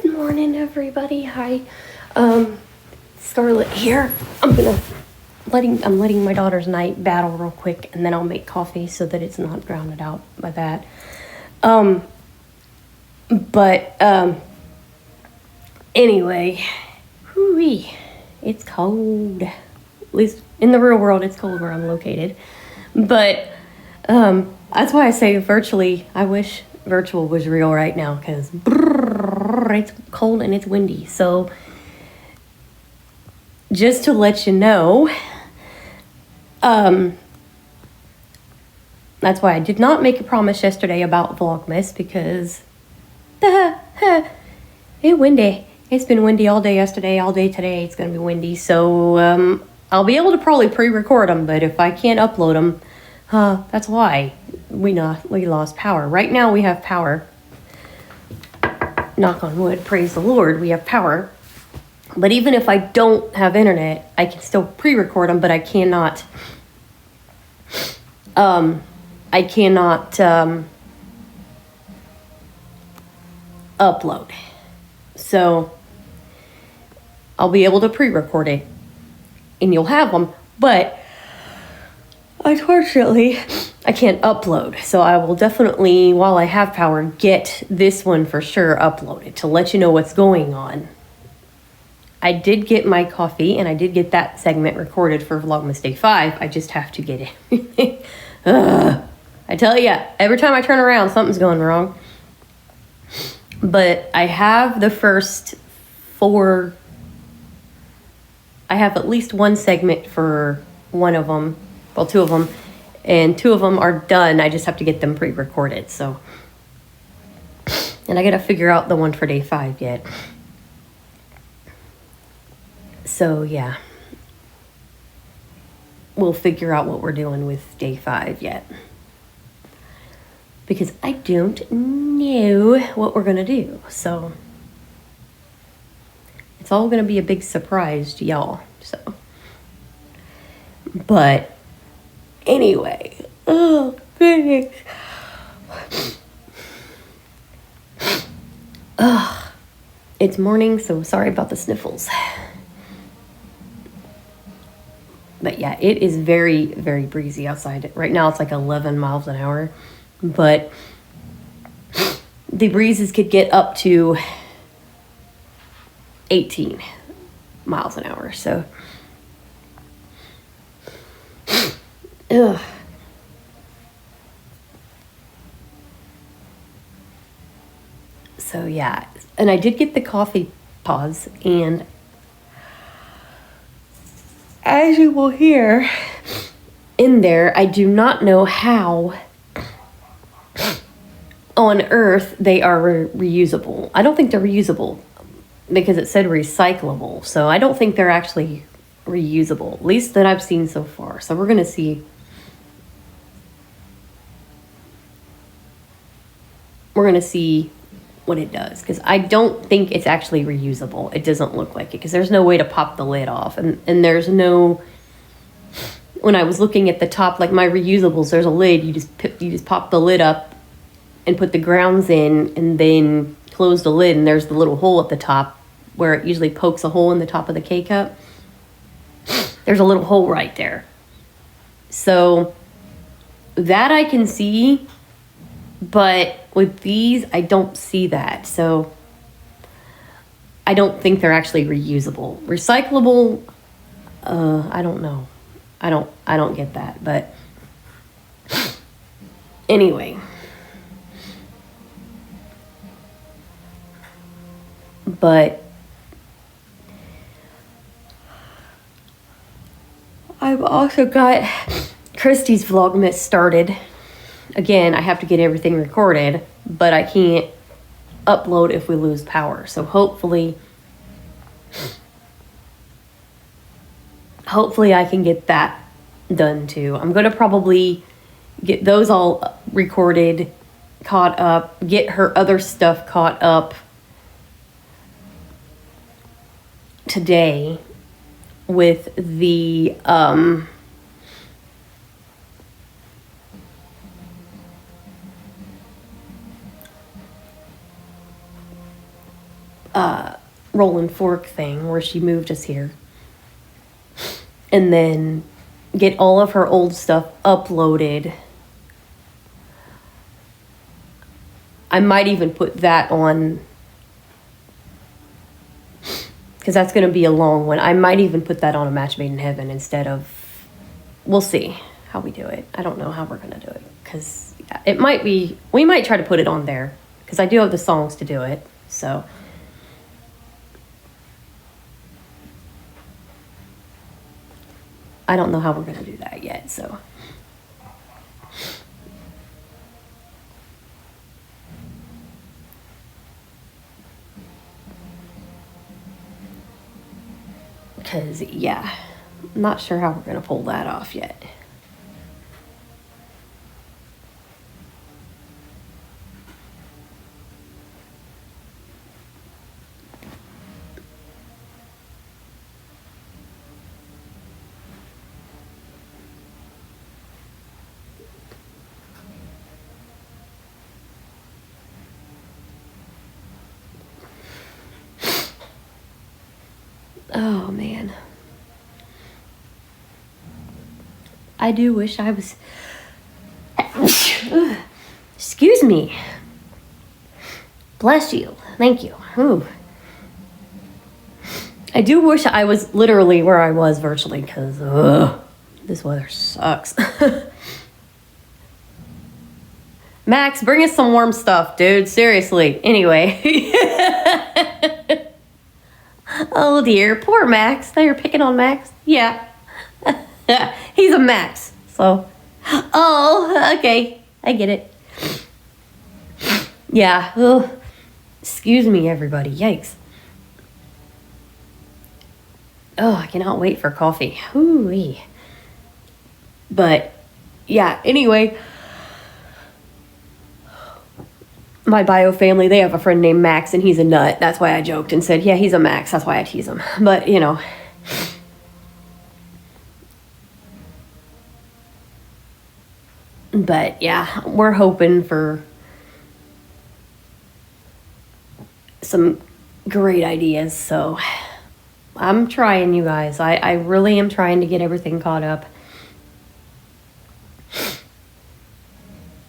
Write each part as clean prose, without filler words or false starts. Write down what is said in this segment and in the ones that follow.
Good morning, everybody. Hi, Scarlett here. I'm letting my daughter's night battle real quick, and then I'll make coffee so that it's not drowned out by that. Anyway, whoo-wee, it's cold. At least in the real world, it's cold where I'm located. But that's why I say virtually. I wish virtual was real right now because it's cold and it's windy. So just to let you know, that's why I did not make a promise yesterday about Vlogmas because it's windy. It's been windy all day yesterday, all day today. It's going to be windy. So I'll be able to probably pre-record them, but if I can't upload them, that's why we lost power. Right now we have power. Knock on wood, praise the Lord, we have power. But even if I don't have internet, I can still pre-record them, but I cannot upload. So I'll be able to pre-record it and you'll have them, but unfortunately I can't upload. So I will definitely, while I have power, get this one for sure uploaded to let you know what's going on. I did get my coffee and I did get that segment recorded for Vlogmas Day 5. I just have to get it. I tell you, every time I turn around, something's going wrong. But I have the first 4. I have at least one segment for one of them. Well, 2 of them. And 2 of them are done. I just have to get them pre-recorded. So, and I got to figure out the one for Day 5 yet. So, yeah. We'll figure out what we're doing with Day 5 yet. Because I don't know what we're going to do. So, it's all going to be a big surprise to y'all. So, but anyway, oh goodness. It's morning, so sorry about the sniffles. But yeah, it is very, very breezy outside. Right now it's like 11 miles an hour. But the breezes could get up to 18 miles an hour. So, ugh. So yeah, and I did get the coffee pods, and as you will hear in there, I do not know how on earth they are reusable. I don't think they're reusable because it said recyclable. So I don't think they're actually reusable, at least that I've seen so far. So we're going to see. We're going to see what it does, because I don't think it's actually reusable. It doesn't look like it because there's no way to pop the lid off, and there's no. When I was looking at the top, like my reusables, there's a lid. You just pop the lid up and put the grounds in, and then close the lid, and there's the little hole at the top where it usually pokes a hole in the top of the K-cup. There's a little hole right there. So that I can see, but with these, I don't see that. So I don't think they're actually reusable. Recyclable, I don't know. I don't get that, but anyway. But I've also got Christy's Vlogmas started. Again, I have to get everything recorded, but I can't upload if we lose power. So hopefully I can get that done too. I'm going to probably get those all recorded, caught up, get her other stuff caught up today with the Rolling Fork thing where she moved us here. And then get all of her old stuff uploaded. I might even put that on, because that's going to be a long one. I might even put that on A Match Made in Heaven instead of, we'll see how we do it. I don't know how we're going to do it, because it might be, we might try to put it on there, because I do have the songs to do it, so. I don't know how we're going to do that yet, so. Because, yeah, I'm not sure how we're going to pull that off yet. Oh, man. I do wish I was... Excuse me. Bless you. Thank you. Ooh. I do wish I was literally where I was virtually, because this weather sucks. Max, bring us some warm stuff, dude. Seriously. Anyway. Oh dear, poor Max. Now you're picking on Max? Yeah. He's a Max, so. Oh, okay. I get it. Yeah. Ugh. Excuse me, everybody. Yikes. Oh, I cannot wait for coffee. Ooh-wee. But, yeah, anyway. My bio family, they have a friend named Max, and he's a nut. That's why I joked and said, yeah, he's a Max. That's why I tease him. But, you know. But, yeah, we're hoping for some great ideas. So, I'm trying, you guys. I really am trying to get everything caught up.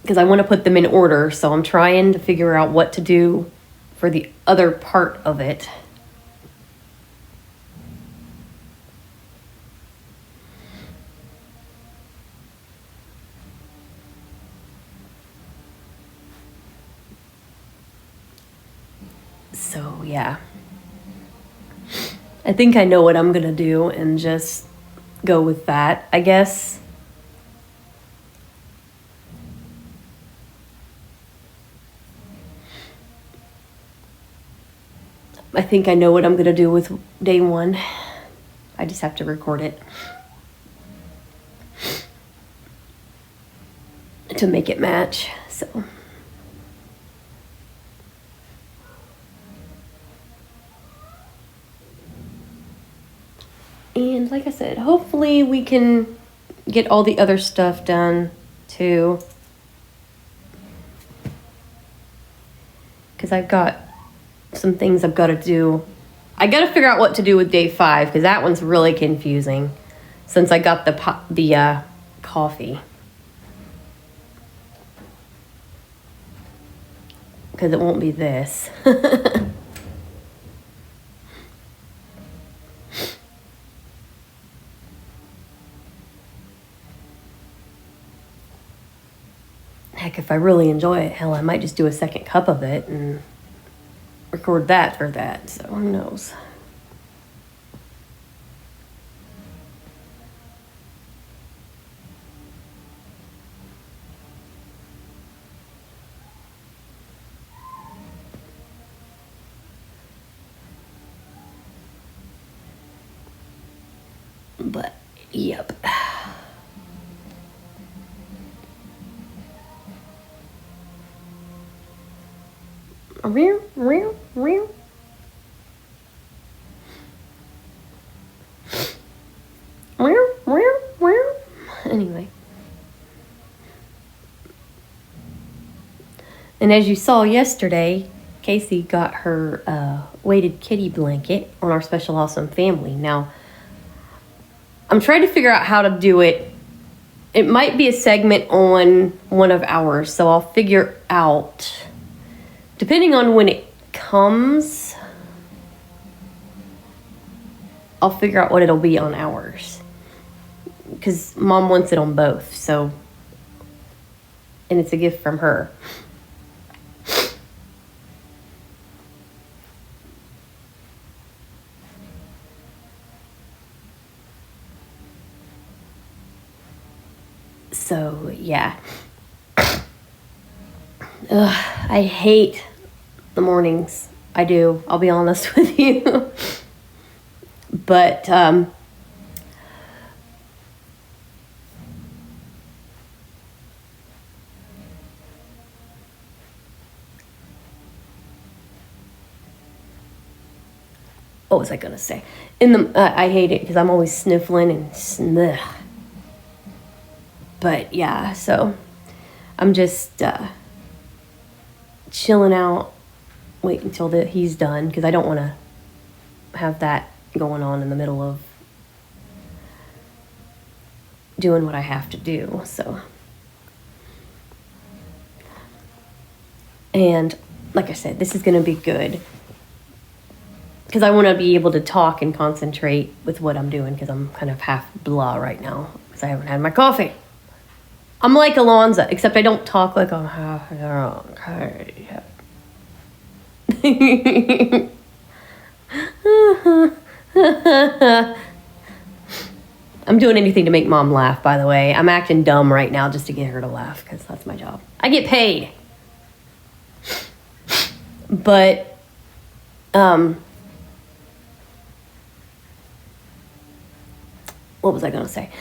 Because I want to put them in order, so I'm trying to figure out what to do for the other part of it. So, yeah. I think I know what I'm going to do and just go with that, I guess. I think I know what I'm going to do with day one. I just have to record it to make it match. So, and like I said, hopefully we can get all the other stuff done too. Because I've got some things I've got to do. I got to figure out what to do with day 5, because that one's really confusing since I got the coffee. Because it won't be this. Heck, if I really enjoy it, hell, I might just do a second cup of it and record that for that, so who knows. But, yep. Anyway. And as you saw yesterday, Casey got her weighted kitty blanket on our Special Awesome Family. Now, I'm trying to figure out how to do it. It might be a segment on one of ours, so I'll figure out, depending on when it comes, I'll figure out what it'll be on ours. Because Mom wants it on both, so, and it's a gift from her. So, yeah. I hate the mornings. I do. I'll be honest with you. But, what was I going to say? I hate it because I'm always sniffling and sniff. But yeah, so I'm just chilling out, wait until he's done, because I don't want to have that going on in the middle of doing what I have to do. So, and like I said, this is going to be good because I want to be able to talk and concentrate with what I'm doing, because I'm kind of half blah right now because I haven't had my coffee. I'm like Alonza, except I don't talk like I'm half drunk. I'm doing anything to make Mom laugh, by the way. I'm acting dumb right now just to get her to laugh, because that's my job. I get paid. But, what was I going to say?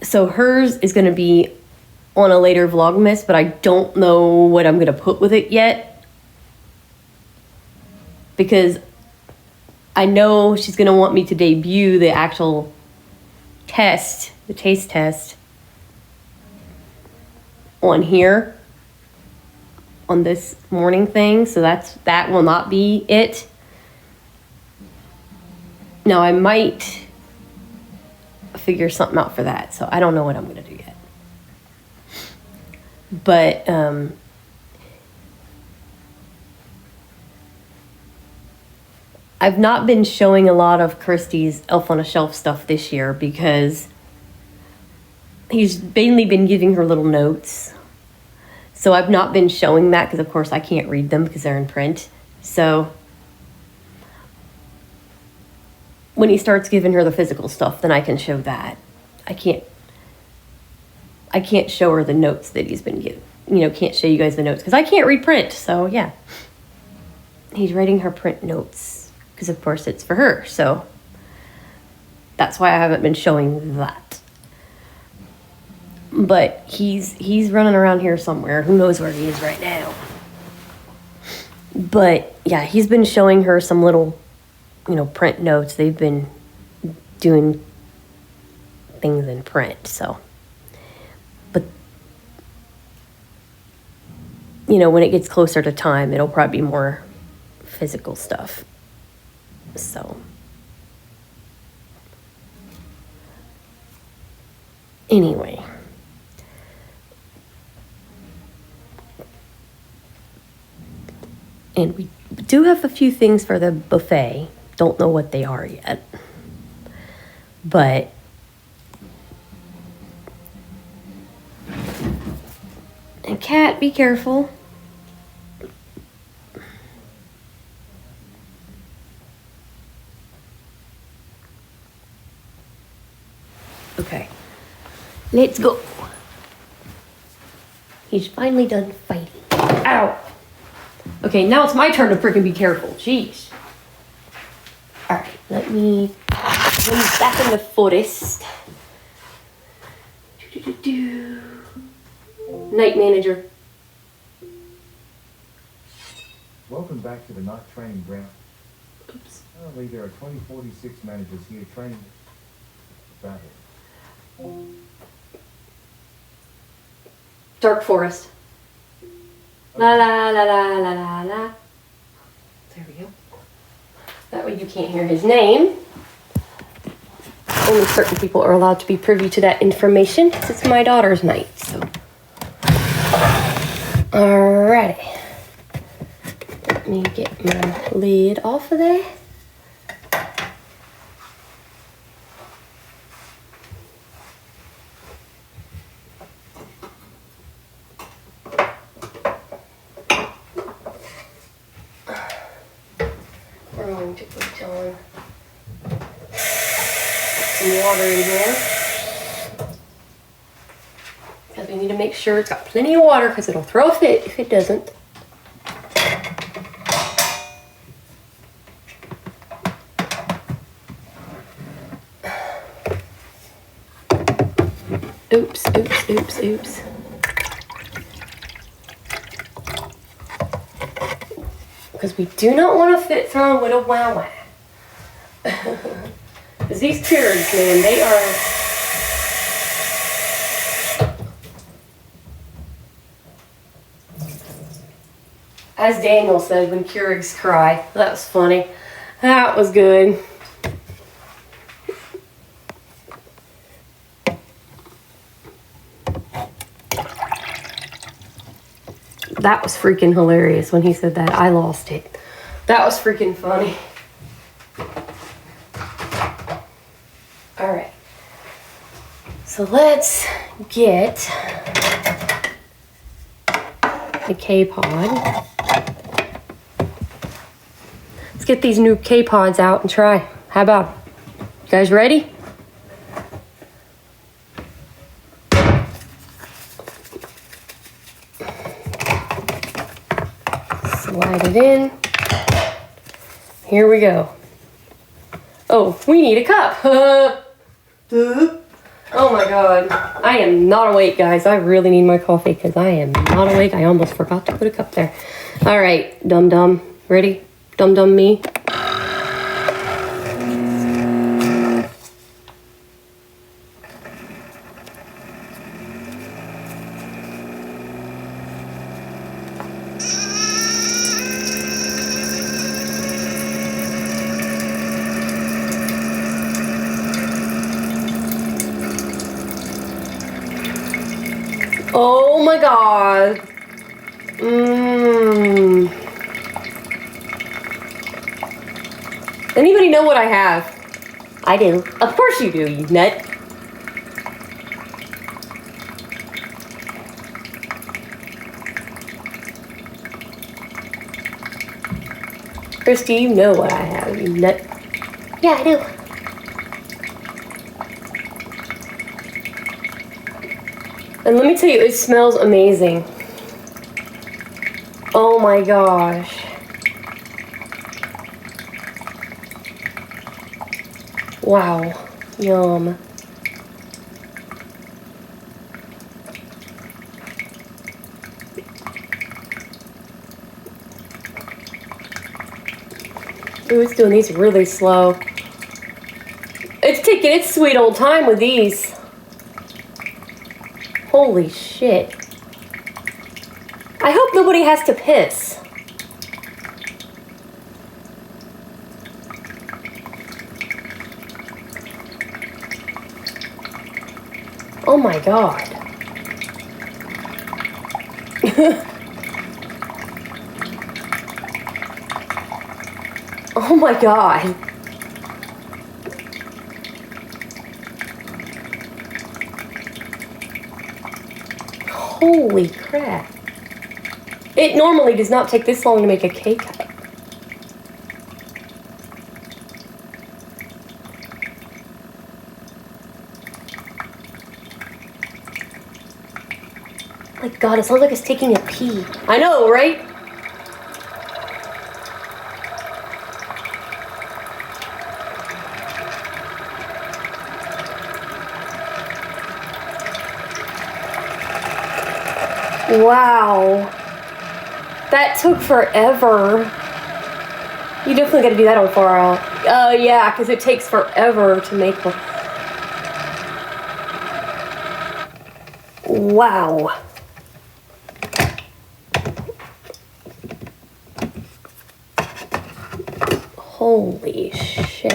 So hers is going to be on a later Vlogmas, but I don't know what I'm going to put with it yet, because I know she's going to want me to debut the actual test, the taste test, on here, on this morning thing. So that will not be it. Now I might figure something out for that, so I don't know what I'm going to do yet. But I've not been showing a lot of Kirsty's Elf on a Shelf stuff this year because he's mainly been giving her little notes. So I've not been showing that because, of course, I can't read them because they're in print. So when he starts giving her the physical stuff, then I can show that. I can't show her the notes that he's been giving. Can't show you guys the notes because I can't read print. So, yeah. He's writing her print notes because, of course, it's for her. So that's why I haven't been showing that. But he's running around here somewhere. Who knows where he is right now. But, yeah, he's been showing her some little, print notes. They've been doing things in print, so. But, when it gets closer to time, it'll probably be more physical stuff. So. Anyway. And we do have a few things for the buffet. Don't know what they are yet. But and Cat, be careful. Okay. Let's go. He's finally done fighting. Ow. Okay, now it's my turn to freaking be careful. Jeez. Alright, let me bring back in the forest. Night manager. Welcome back to the Not Training Ground. Oops. Currently, there are 2046 managers here training for battle. Dark forest. La la la la la la la. There we go. That way you can't hear his name. Only certain people are allowed to be privy to that information because it's my daughter's night, so. Alrighty. Let me get my lid off of there. We're going to put on some water in here. Because we need to make sure it's got plenty of water because it'll throw a fit if it doesn't. Oops, oops, oops, oops. Because we do not want to fit thrown with a wow wow. Because these Keurigs, man, they are... As Daniel said when Keurigs cry. That was funny. That was good. That was freaking hilarious when he said that. I lost it. That was freaking funny. All right. So let's get the K-Pod. Let's get these new K-Pods out and try. How about it? You guys ready? Slide it in. Here we go. Oh, we need a cup. Oh my god. I am not awake, guys. I really need my coffee because I am not awake. I almost forgot to put a cup there. All right, dum-dum. Ready? Dum-dum me. Oh my god. Anybody know what I have? I do. Of course you do, you nut. Christy, you know what I have, you nut. Yeah, I do. And let me tell you, it smells amazing. Oh my gosh. Wow. Yum. Ooh, it's doing these really slow. It's taking its sweet old time with these. Holy shit. I hope nobody has to piss. Oh my god. Oh my god. Holy crap. It normally does not take this long to make a K-cup. My god, it sounds like it's taking a pee. I know, right? Wow. That took forever. You definitely got to do that on Far Out. Yeah, because it takes forever to make one. Wow. Holy shit.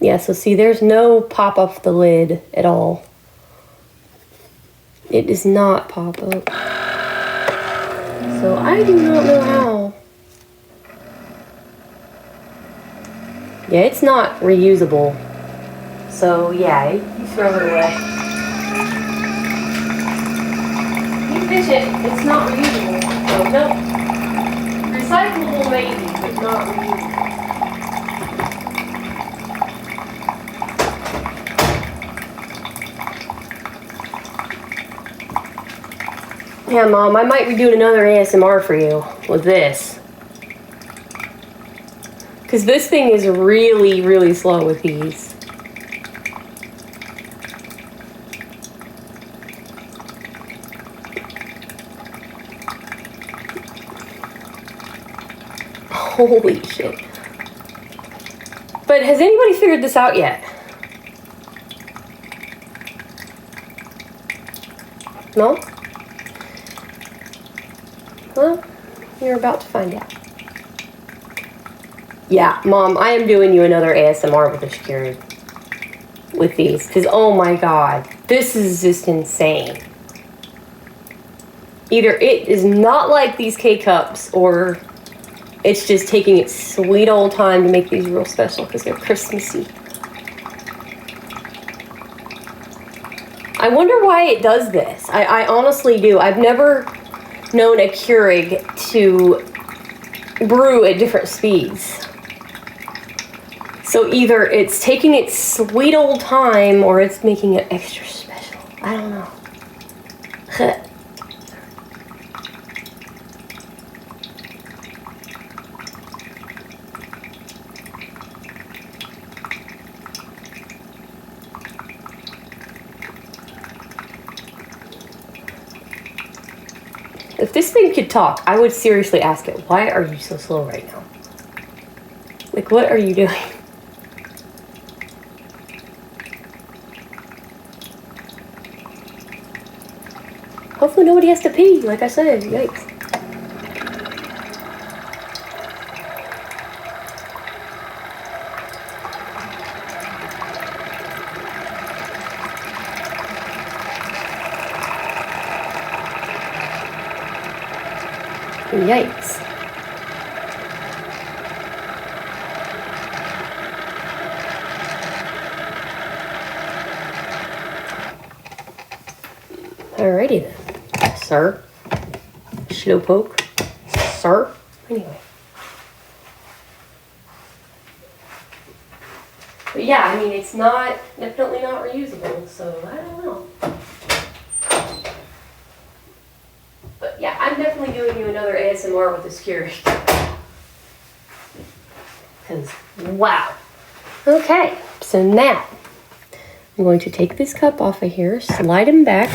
Yeah, so see, there's no pop off the lid at all. It does not pop up. So I do not know how. Yeah, it's not reusable. So yeah, you throw it away. You fish it, it's not reusable. So nope. Recyclable maybe, but not reusable. Yeah, Mom, I might be doing another ASMR for you with this. Because this thing is really, really slow with these. Holy shit. But has anybody figured this out yet? No? Well, you're about to find out. Yeah, Mom, I am doing you another ASMR with this Keurig. With these, because oh my god, this is just insane. Either it is not like these K-Cups, or it's just taking its sweet old time to make these real special because they're Christmassy. I wonder why it does this. I honestly do. I've never known a Keurig to brew at different speeds. So either it's taking its sweet old time or it's making it extra special. I don't know. If this thing could talk, I would seriously ask it, why are you so slow right now? Like, what are you doing? Hopefully nobody has to pee, like I said, yikes. Yikes. Alrighty then. Sir. Slowpoke. Sir. Anyway. But yeah, I mean, it's not, definitely not reusable, so I don't know. But yeah, I'm definitely doing you another ASMR with this Keurig. Because, wow. Okay, so now, I'm going to take this cup off of here, slide him back,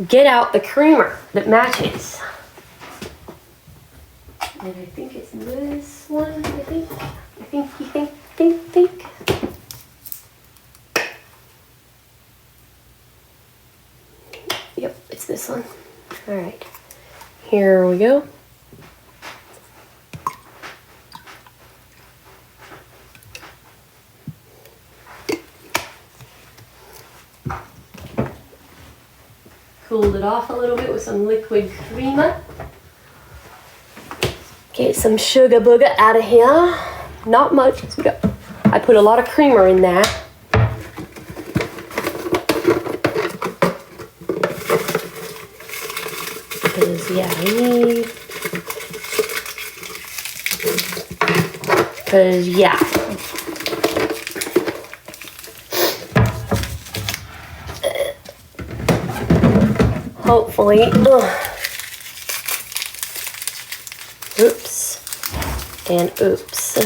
get out the creamer that matches. And I think it's this one, I think. Yep, it's this one. All right, here we go. Cooled it off a little bit with some liquid creamer. Get some sugar booger out of here. Not much, I put a lot of creamer in there. Because, yeah, I need... Because, yeah. Hopefully. Oops. And oops.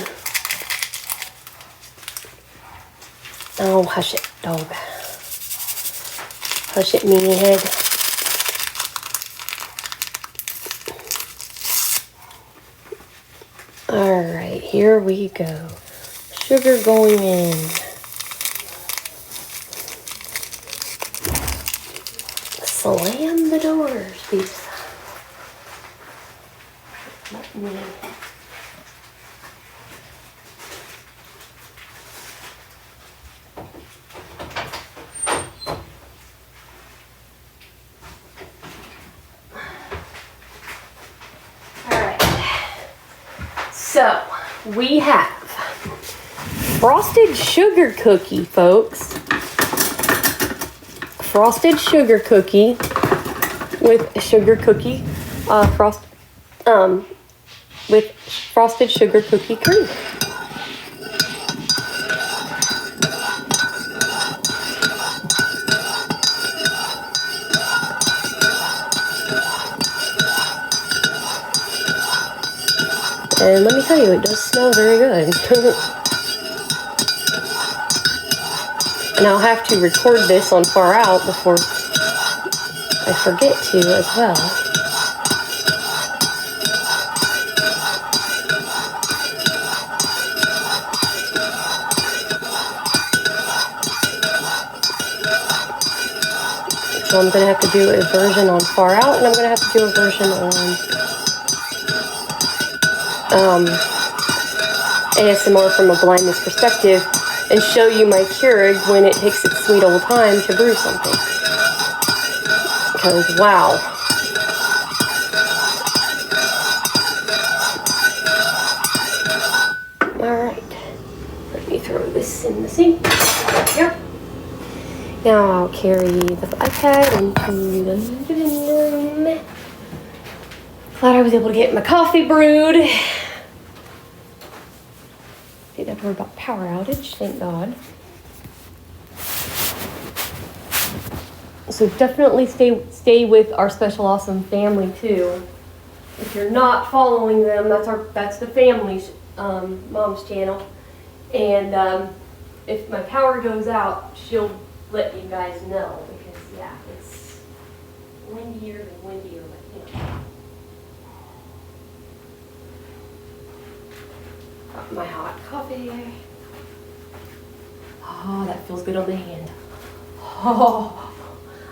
Oh, hush it, dog. Hush it, meanie head. Alright, here we go. Sugar going in. Slam the doors, peeps. Let me. So, we have frosted sugar cookie, folks. Frosted sugar cookie with sugar cookie, with frosted sugar cookie cream. And let me tell you, it does smell very good. And I'll have to record this on Far Out before I forget to as well. So I'm going to have to do a version on Far Out, and I'm going to have to do a version on ASMR from a blindness perspective, and show you my Keurig when it takes its sweet old time to brew something. Because, wow. Alright. Let me throw this in the sink. There we go. Now I'll carry the iPad into the living room. Glad I was able to get my coffee brewed. Didn't have to worry about power outage, thank God. So definitely stay with our Special Awesome family too. If you're not following them, that's the family's mom's channel. And if my power goes out, she'll let you guys know, because yeah, it's windier and windier, but you know. Got my hot coffee. Oh, that feels good on the hand. Oh,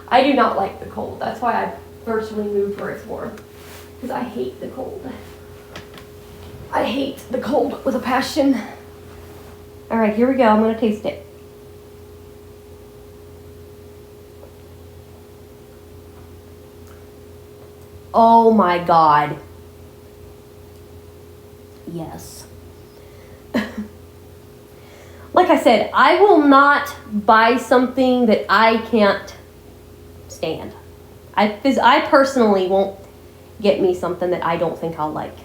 I do not like the cold. That's why I virtually moved where it's warm, because I hate the cold. I hate the cold with a passion. All right, here we go. I'm gonna taste it. Oh my God. Yes. Like I said, I will not buy something that I can't stand. I personally won't get me something that I don't think I'll like.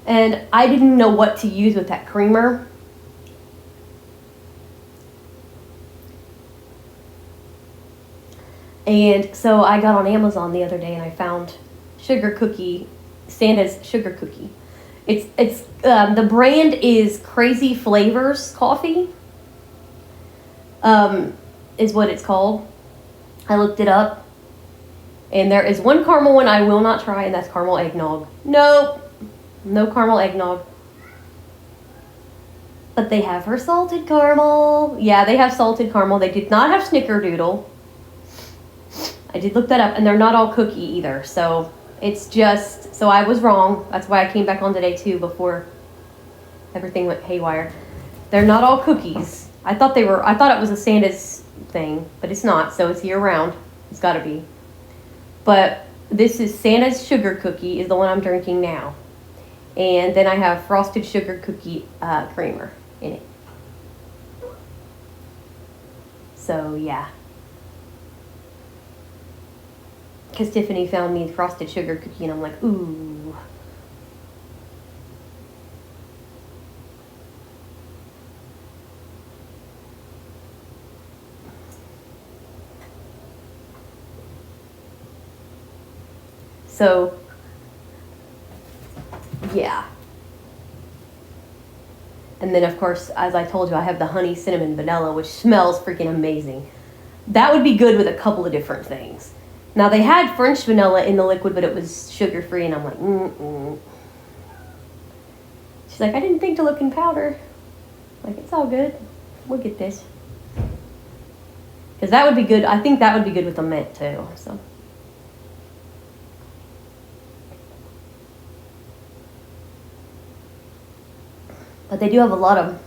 And I didn't know what to use with that creamer. And so I got on Amazon the other day and I found Santa's sugar cookie. It's the brand is Crazy Flavors Coffee. Is what it's called. I looked it up, and there is one caramel one I will not try, and that's caramel eggnog. Nope, no caramel eggnog. But they have her salted caramel. Yeah, they have salted caramel. They did not have snickerdoodle. I did look that up, and they're not all cookie either. So it's just, so I was wrong. That's why I came back on today too, before everything went haywire. They're not all cookies. I thought it was a Santa's thing, but it's not. So it's year round. It's got to be. But this is Santa's sugar cookie is the one I'm drinking now. And then I have frosted sugar cookie creamer in it. So yeah. Because Tiffany found me the frosted sugar cookie, and I'm like, ooh. So, yeah. And then, of course, as I told you, I have the honey cinnamon vanilla, which smells freaking amazing. That would be good with a couple of different things. Now, they had French vanilla in the liquid, but it was sugar-free, and I'm like, mm-mm. She's like, I didn't think to look in powder. I'm like, it's all good. We'll get this. Because that would be good. I think that would be good with the mint too. So. But they do have a lot of,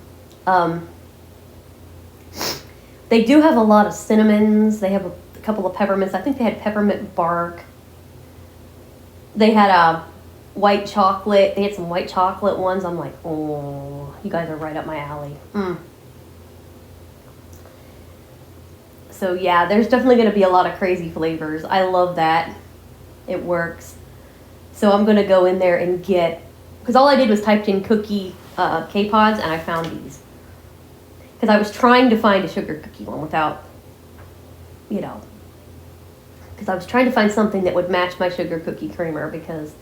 they do have a lot of cinnamons. They have a couple of peppermints. I think they had peppermint bark. They had a white chocolate. They had some white chocolate ones. I'm like, oh, you guys are right up my alley. So yeah, there's definitely going to be a lot of crazy flavors. I love that. It works. So I'm going to go in there and get, because all I did was typed in cookie K-Pods, and I found these. Because I was trying to find a sugar cookie one without, you know, because I was trying to find something that would match my sugar cookie creamer, because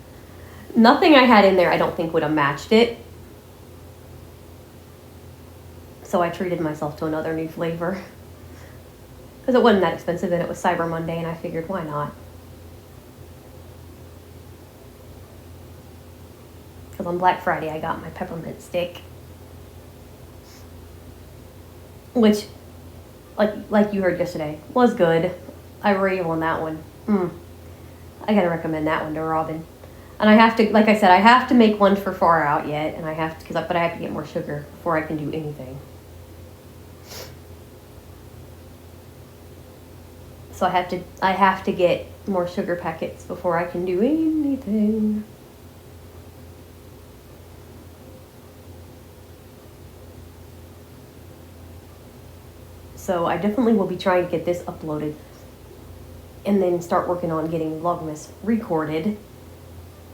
nothing I had in there I don't think would have matched it. So I treated myself to another new flavor. Because it wasn't that expensive, and it was Cyber Monday, and I figured, why not? Because on Black Friday I got my peppermint stick. Which, like you heard yesterday, was good. I rave on that one. I gotta recommend that one to Robin. And I have to, like I said, I have to make one for Far Out yet, and I have to, but I have to get more sugar before I can do anything. So I have to get more sugar packets before I can do anything. So I definitely will be trying to get this uploaded and then start working on getting Vlogmas recorded.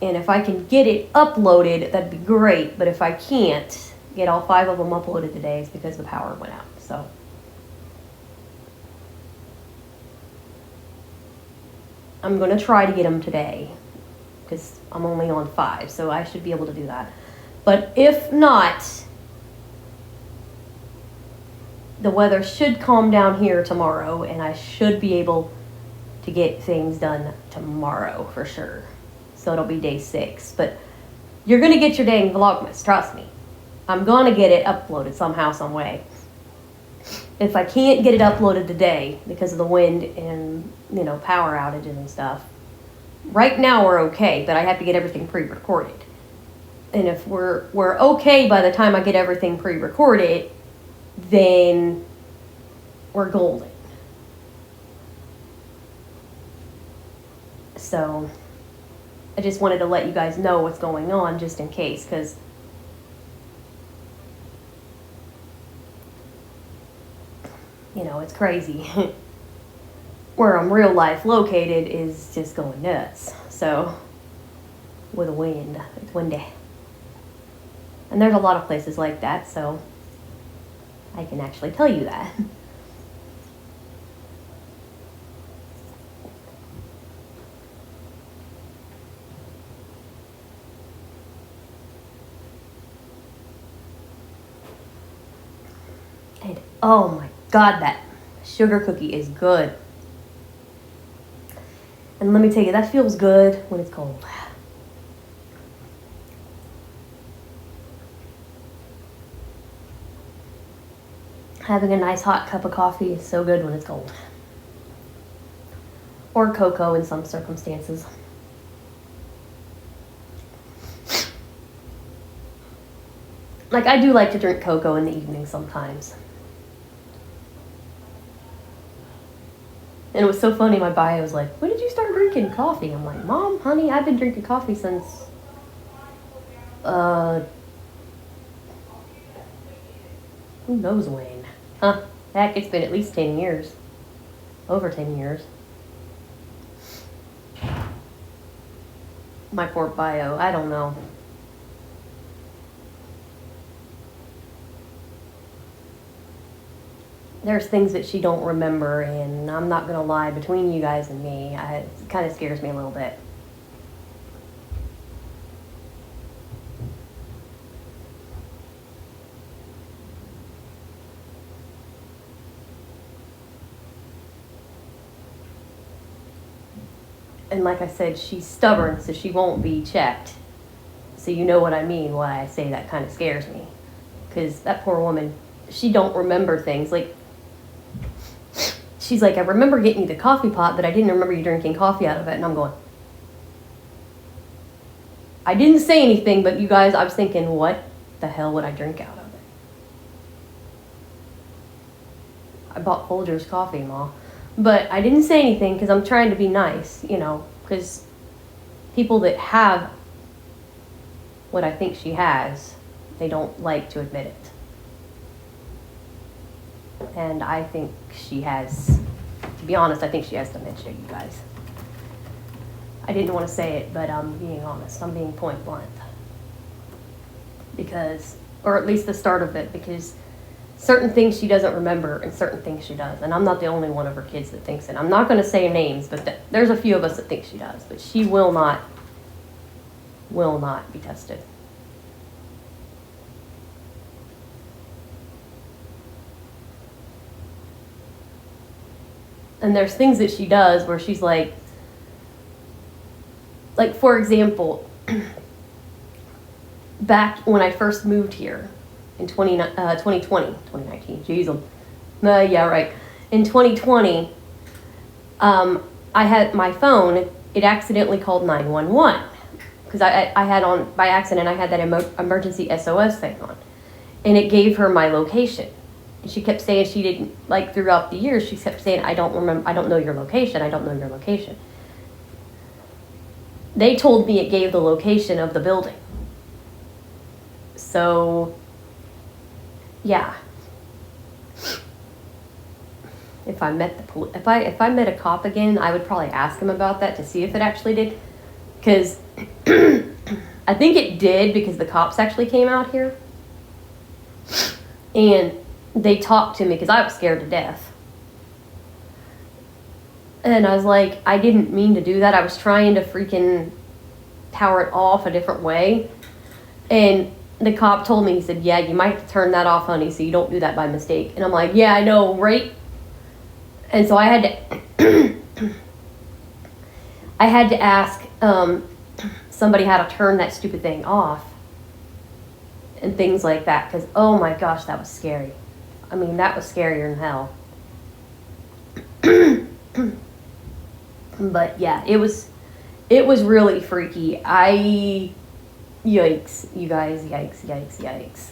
And if I can get it uploaded, that'd be great. But if I can't get all 5 of them uploaded today, it's because the power went out. So I'm going to try to get them today because I'm only on 5, so I should be able to do that. But if not, the weather should calm down here tomorrow, and I should be able to get things done tomorrow for sure. So it'll be day 6. But you're going to get your dang Vlogmas, trust me. I'm going to get it uploaded somehow, some way. If I can't get it uploaded today because of the wind and, you know, power outages and stuff, right now we're okay, but I have to get everything pre-recorded. And if we're okay by the time I get everything pre-recorded, then we're golden. So I just wanted to let you guys know what's going on just in case, because you know, it's crazy. Where I'm real life located is just going nuts. So with the wind, it's windy. And there's a lot of places like that, so I can actually tell you that. And oh my God, that sugar cookie is good. And let me tell you, that feels good when it's cold. Having a nice hot cup of coffee is so good when it's cold. Or cocoa in some circumstances. Like, I do like to drink cocoa in the evening sometimes. And it was so funny, my bio was like, when did you start drinking coffee? I'm like, Mom, honey, I've been drinking coffee since, who knows when? Heck, it's been at least 10 years. Over 10 years. My poor bio, I don't know. There's things that she don't remember, and I'm not going to lie, between you guys and me, it kind of scares me a little bit. And like I said, she's stubborn, so she won't be checked. So you know what I mean, why I say that kind of scares me. Because that poor woman, she don't remember things. Like, she's like, I remember getting you the coffee pot, but I didn't remember you drinking coffee out of it. And I'm going, I didn't say anything, but you guys, I was thinking, what the hell would I drink out of it? I bought Folgers coffee, Ma. But I didn't say anything because I'm trying to be nice, you know, because people that have what I think she has, they don't like to admit it. And I think she has, to be honest, I think she has dementia, you guys. I didn't want to say it, but I'm being honest. I'm being point blank. Because, or at least the start of it, because certain things she doesn't remember and certain things she does. And I'm not the only one of her kids that thinks it. I'm not going to say names, but there's a few of us that think she does. But she will not be tested. And there's things that she does where she's like for example, back when I first moved here in 2019, geez, yeah, right. In 2020, I had my phone, it accidentally called 911 because I had on, by accident, I had that emergency SOS thing on, and it gave her my location. And she kept saying she didn't, like throughout the years, she kept saying, I don't remember, I don't know your location, I don't know your location. They told me it gave the location of the building. So, yeah. If I met if I met a cop again, I would probably ask him about that to see if it actually did. Because I think it did because the cops actually came out here. And they talked to me because I was scared to death. And I was like, I didn't mean to do that. I was trying to freaking power it off a different way. And the cop told me, he said, yeah, you might have to turn that off, honey, so you don't do that by mistake. And I'm like, yeah, I know, right? And so I had to, I had to ask somebody how to turn that stupid thing off. And things like that. Because, oh my gosh, that was scary. I mean, that was scarier than hell. But yeah, it was really freaky. Yikes, you guys, yikes.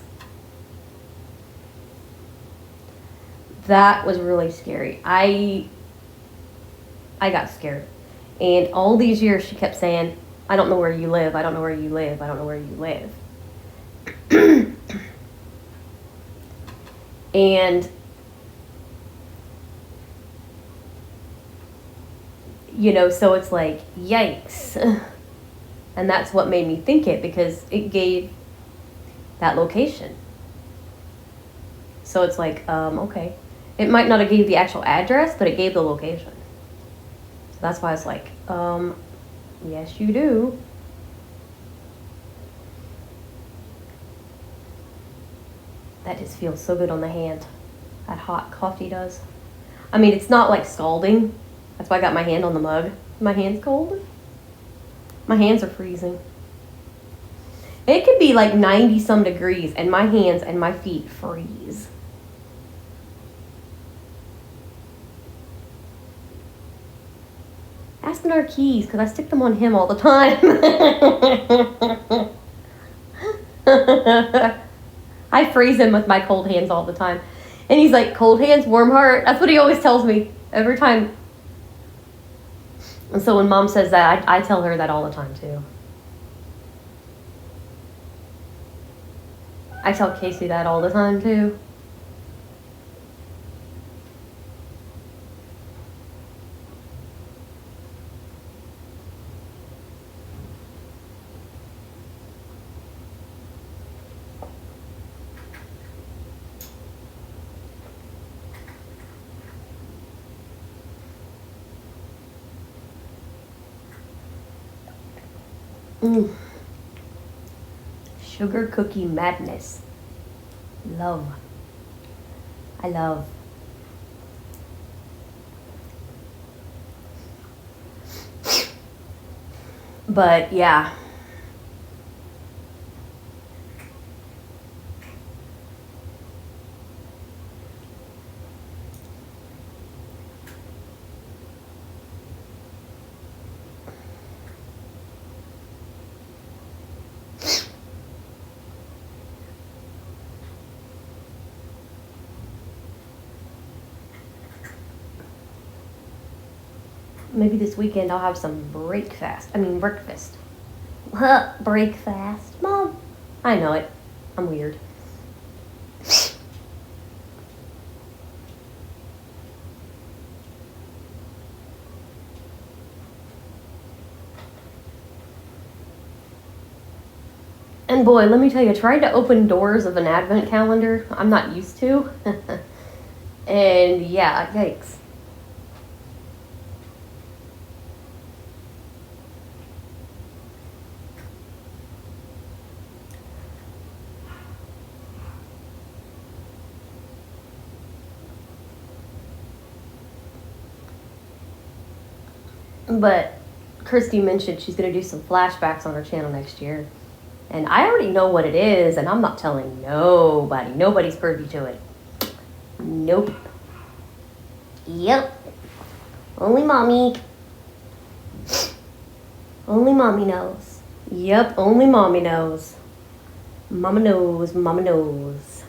That was really scary. I got scared. And all these years she kept saying, I don't know where you live, I don't know where you live, I don't know where you live. And you know, so it's like, yikes. And that's what made me think it, because it gave that location. So it's like, okay. It might not have gave the actual address, but it gave the location. So that's why it's like, yes you do. That just feels so good on the hand. That hot coffee does. I mean, it's not like scalding. That's why I got my hand on the mug. My hand's cold. My hands are freezing. It could be like 90 some degrees and my hands and my feet freeze. Ask Narquise, because I stick them on him all the time. I freeze him with my cold hands all the time. And he's like, cold hands, warm heart. That's what he always tells me every time. And so when Mom says that, I tell her that all the time too. I tell Casey that all the time too. Sugar cookie madness. Love. I love. But yeah. Maybe this weekend I'll have some breakfast. Breakfast. Mom. I know it. I'm weird. And boy, let me tell you, trying to open doors of an advent calendar, I'm not used to. And yeah, yikes. But Christy mentioned she's going to do some flashbacks on her channel next year. And I already know what it is, and I'm not telling nobody. Nobody's privy to it. Nope. Yep. Only mommy. Only mommy knows. Yep, only mommy knows. Mama knows, mama knows.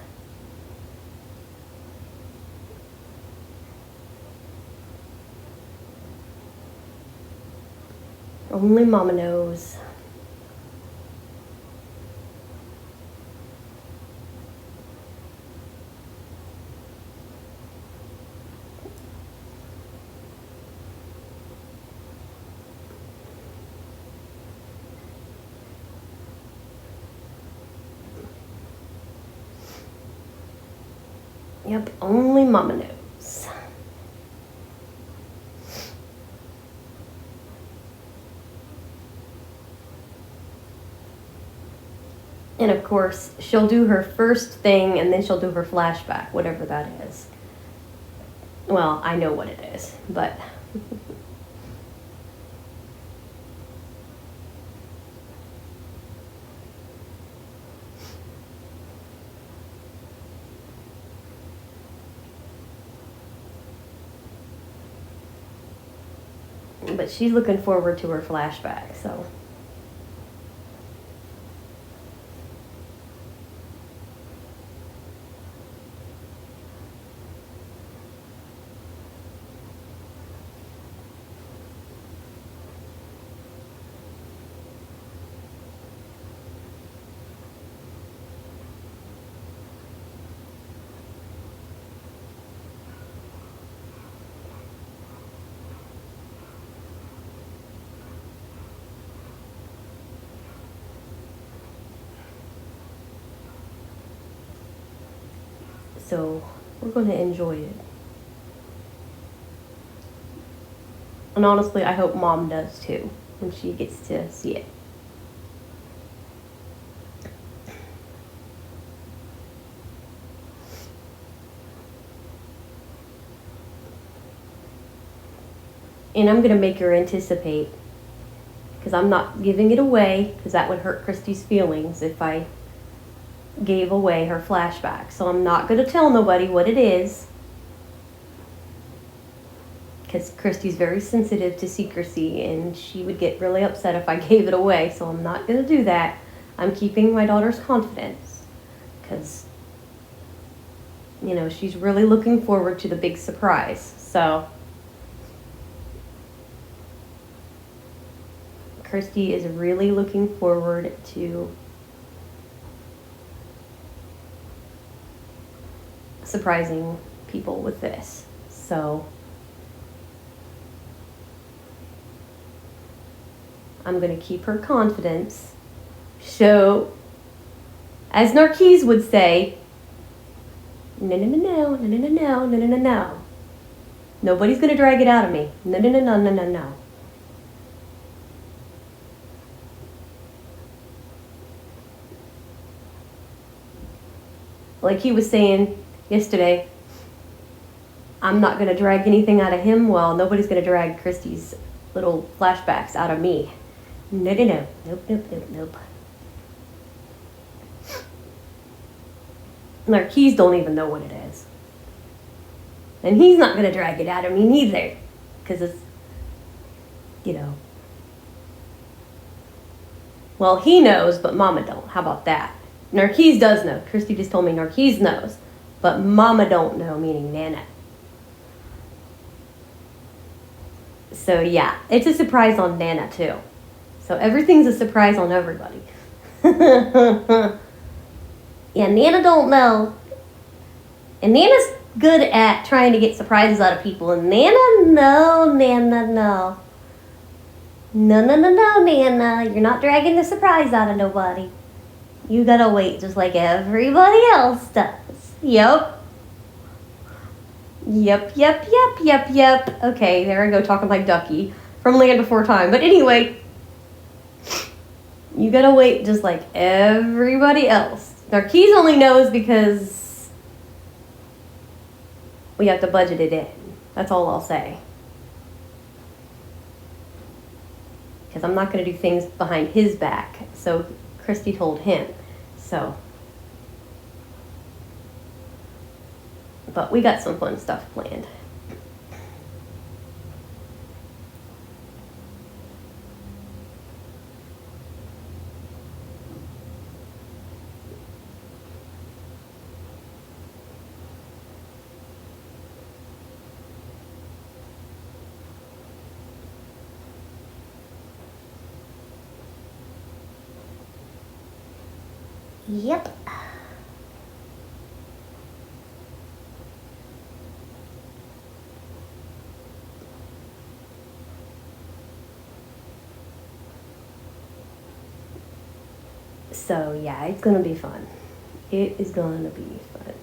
Only mama knows. Yep, only mama knows. And of course, she'll do her first thing and then she'll do her flashback, whatever that is. Well, I know what it is, but... But she's looking forward to her flashback, so... So, we're going to enjoy it. And honestly, I hope Mom does too, when she gets to see it. And I'm going to make her anticipate, because I'm not giving it away, because that would hurt Christy's feelings if I gave away her flashback. So I'm not going to tell nobody what it is, because Christy's very sensitive to secrecy and she would get really upset if I gave it away. So I'm not going to do that. I'm keeping my daughter's confidence, because, you know, she's really looking forward to the big surprise. So Christy is really looking forward to surprising people with this. So I'm going to keep her confidence. So, as Narquise would say, no, no, no, no, no, no, no, no, no, no, no. Nobody's going to drag it out of me. No, no, no, no, no, no, no. Like he was saying yesterday, I'm not going to drag anything out of him. Well, nobody's going to drag Christy's little flashbacks out of me. No, no, no. Nope, nope, nope, nope. Narquise don't even know what it is. And he's not going to drag it out of me neither. Because it's, you know. Well, he knows, but Mama don't. How about that? Narquise does know. Christy just told me Narquise knows. But Mama don't know, meaning Nana. So yeah, it's a surprise on Nana too. So everything's a surprise on everybody. Yeah, Nana don't know. And Nana's good at trying to get surprises out of people. And Nana, no, Nana, no. No, no, no, no, Nana. You're not dragging the surprise out of nobody. You gotta wait just like everybody else does. Yep. Yep. Okay, there I go talking like Ducky from Land Before Time. But anyway, you gotta wait just like everybody else. Narquise only knows because we have to budget it in. That's all I'll say. Because I'm not gonna do things behind his back. So Christy told him. So. But we got some fun stuff planned. Yep. So yeah, it's gonna be fun. It is gonna be fun.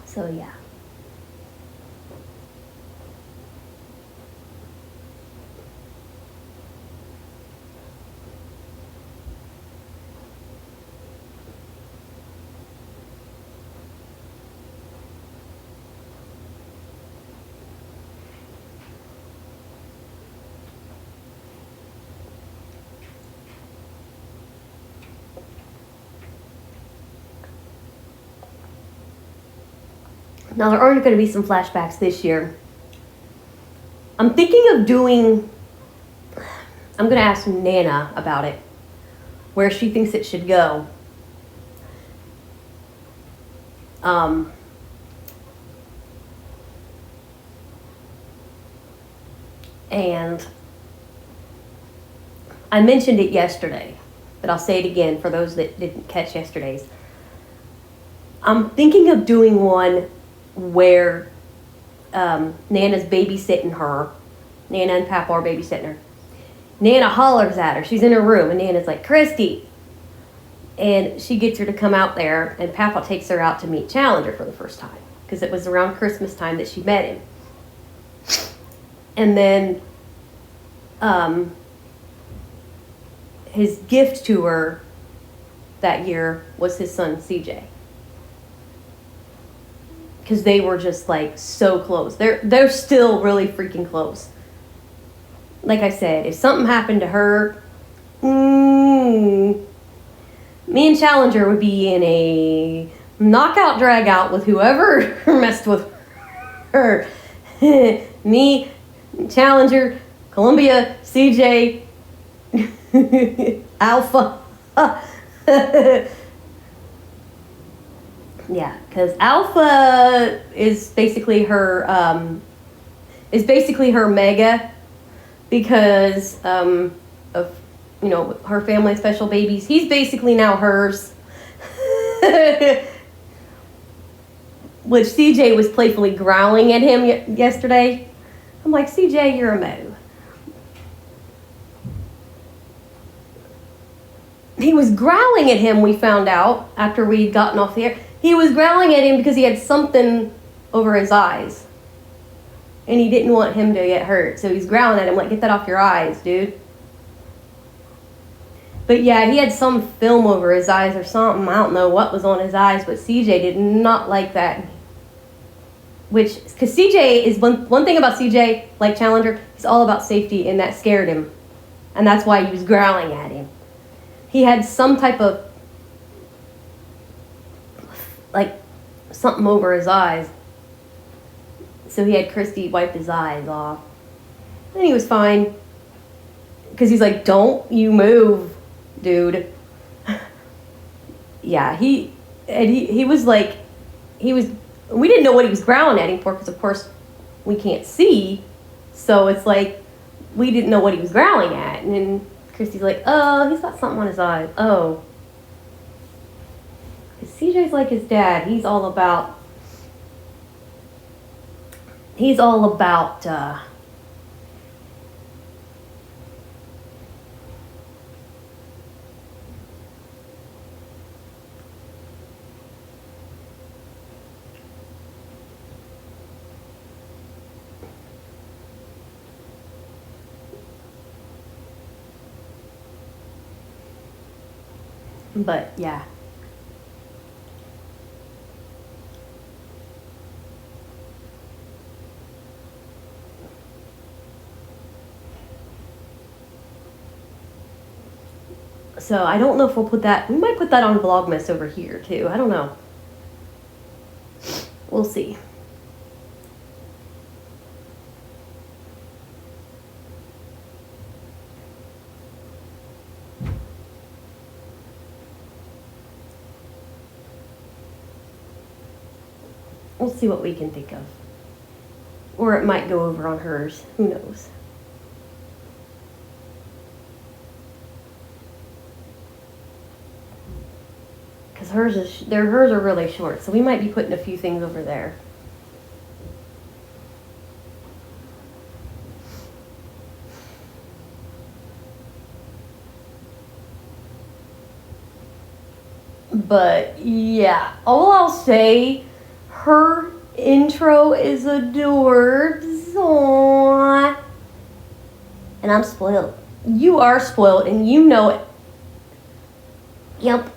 So yeah. Now, there aren't going to be some flashbacks this year. I'm thinking of doing, I'm going to ask Nana about it, where she thinks it should go. And I mentioned it yesterday, but I'll say it again for those that didn't catch yesterday's. I'm thinking of doing one where Nana's babysitting her. Nana and Papa are babysitting her. Nana hollers at her. She's in her room, and Nana's like, Christy. And she gets her to come out there, and Papa takes her out to meet Challenger for the first time, because it was around Christmas time that she met him. And then his gift to her that year was his son, CJ. Because they were just like so close. They're still really freaking close. Like I said, if something happened to her, me and Challenger would be in a knockout drag out with whoever messed with her. Me, Challenger, Columbia, CJ, Alpha. Yeah, because Alpha is basically her mega, because of her family of special babies. He's basically now hers. Which CJ was playfully growling at him yesterday. I'm like, CJ, you're a mo. He was growling at him, we found out, after we'd gotten off the air. He was growling at him because he had something over his eyes. And he didn't want him to get hurt. So he's growling at him like, get that off your eyes, dude. But yeah, he had some film over his eyes or something. I don't know what was on his eyes, but CJ did not like that. Which, because CJ is one thing about CJ, like Challenger, he's all about safety, and that scared him. And that's why he was growling at him. He had some type of, like, something over his eyes. So he had Christy wipe his eyes off. And he was fine. Because he's like, don't you move, dude. Yeah, he was like, we didn't know what he was growling at him for, because of course we can't see. So it's like, we didn't know what he was growling at. And then Christy's like, oh, he's got something on his eyes. Oh. Because CJ's like his dad. He's all about but yeah. So I don't know if we'll put that, we might put that on Vlogmas over here too. I don't know. We'll see. We'll see what we can think of. Or it might go over on hers. Who knows? Because hers are really short, so we might be putting a few things over there. But yeah, all I'll say, her intro is adorbs. Aww. And I'm spoiled. You are spoiled, and you know it. Yep.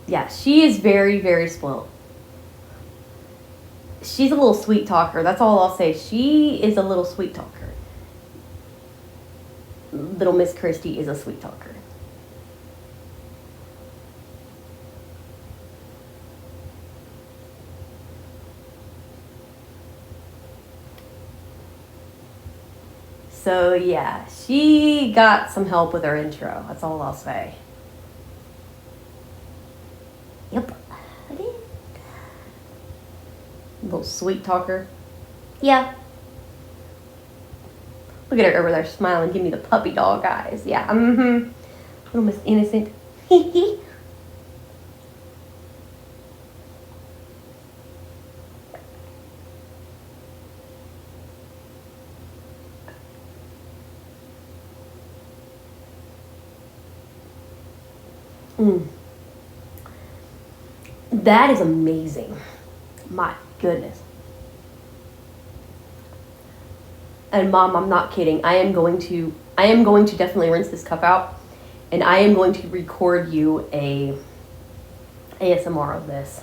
Yeah, she is very, very spoiled. She's a little sweet talker. That's all I'll say. She is a little sweet talker. Little Miss Christie is a sweet talker. So yeah, she got some help with her intro. That's all I'll say. Yep. Little sweet talker. Yeah. Look at her over there smiling, give me the puppy dog eyes. Yeah, Little Miss Innocent. That is amazing. My goodness. And Mom, I'm not kidding. I am going to definitely rinse this cup out, and I am going to record you a ASMR of this.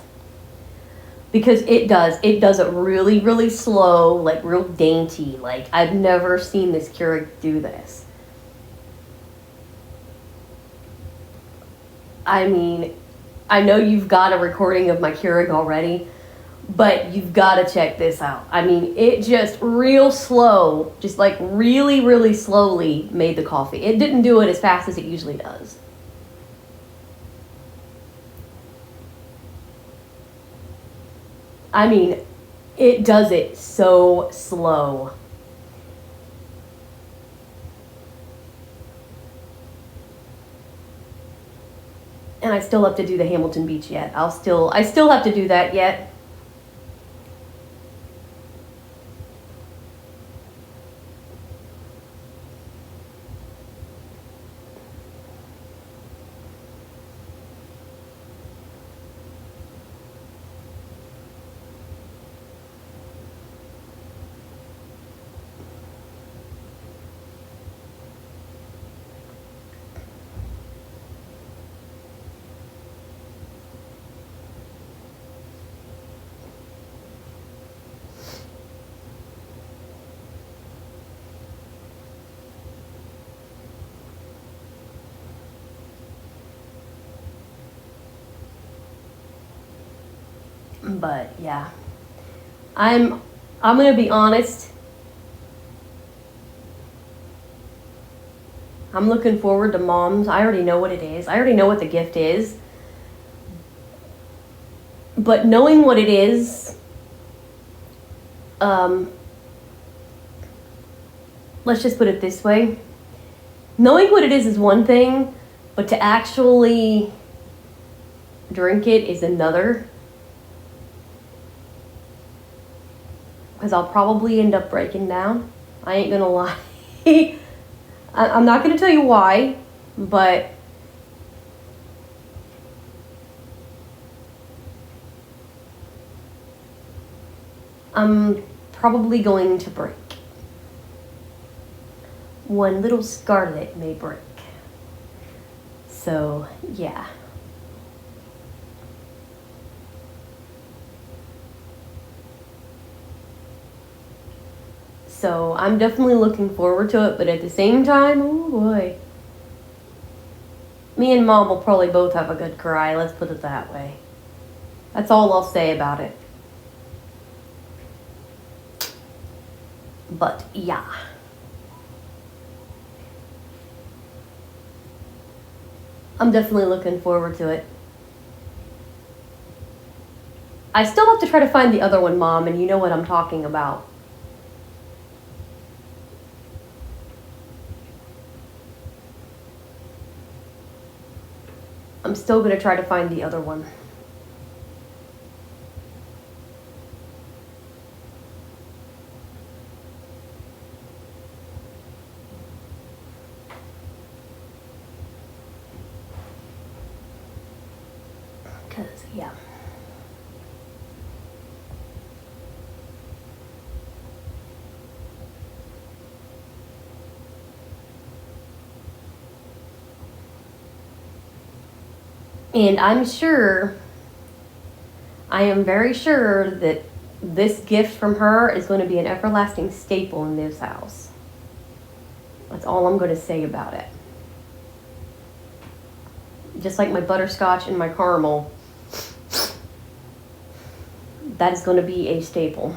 Because it does it really, really slow, like real dainty. Like, I've never seen this Keurig do this. I mean, I know you've got a recording of my Keurig already, but you've got to check this out. I mean, it just real slow, just like really, really slowly made the coffee. It didn't do it as fast as it usually does. I mean, it does it so slow. And I still have to do the Hamilton Beach yet. I still have to do that yet. But yeah, I'm gonna be honest. I'm looking forward to Mom's. I already know what it is. I already know what the gift is. But knowing what it is, let's just put it this way. Knowing what it is one thing, but to actually drink it is another. Because I'll probably end up breaking down. I ain't gonna lie. I'm not gonna tell you why, but I'm probably going to break. One little scarlet may break. So, yeah. So, I'm definitely looking forward to it, but at the same time, oh boy. Me and Mom will probably both have a good cry, let's put it that way. That's all I'll say about it. But, yeah. I'm definitely looking forward to it. I still have to try to find the other one, Mom, and you know what I'm talking about. I'm still going to try to find the other one. Because, yeah. And I am very sure that this gift from her is going to be an everlasting staple in this house. That's all I'm going to say about it. Just like my butterscotch and my caramel, that is going to be a staple.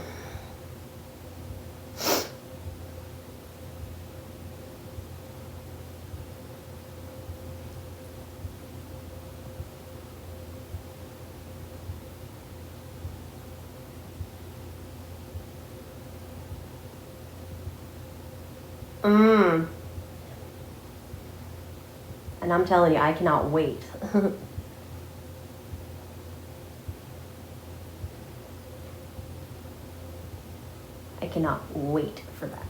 And I'm telling you, I cannot wait. I cannot wait for that.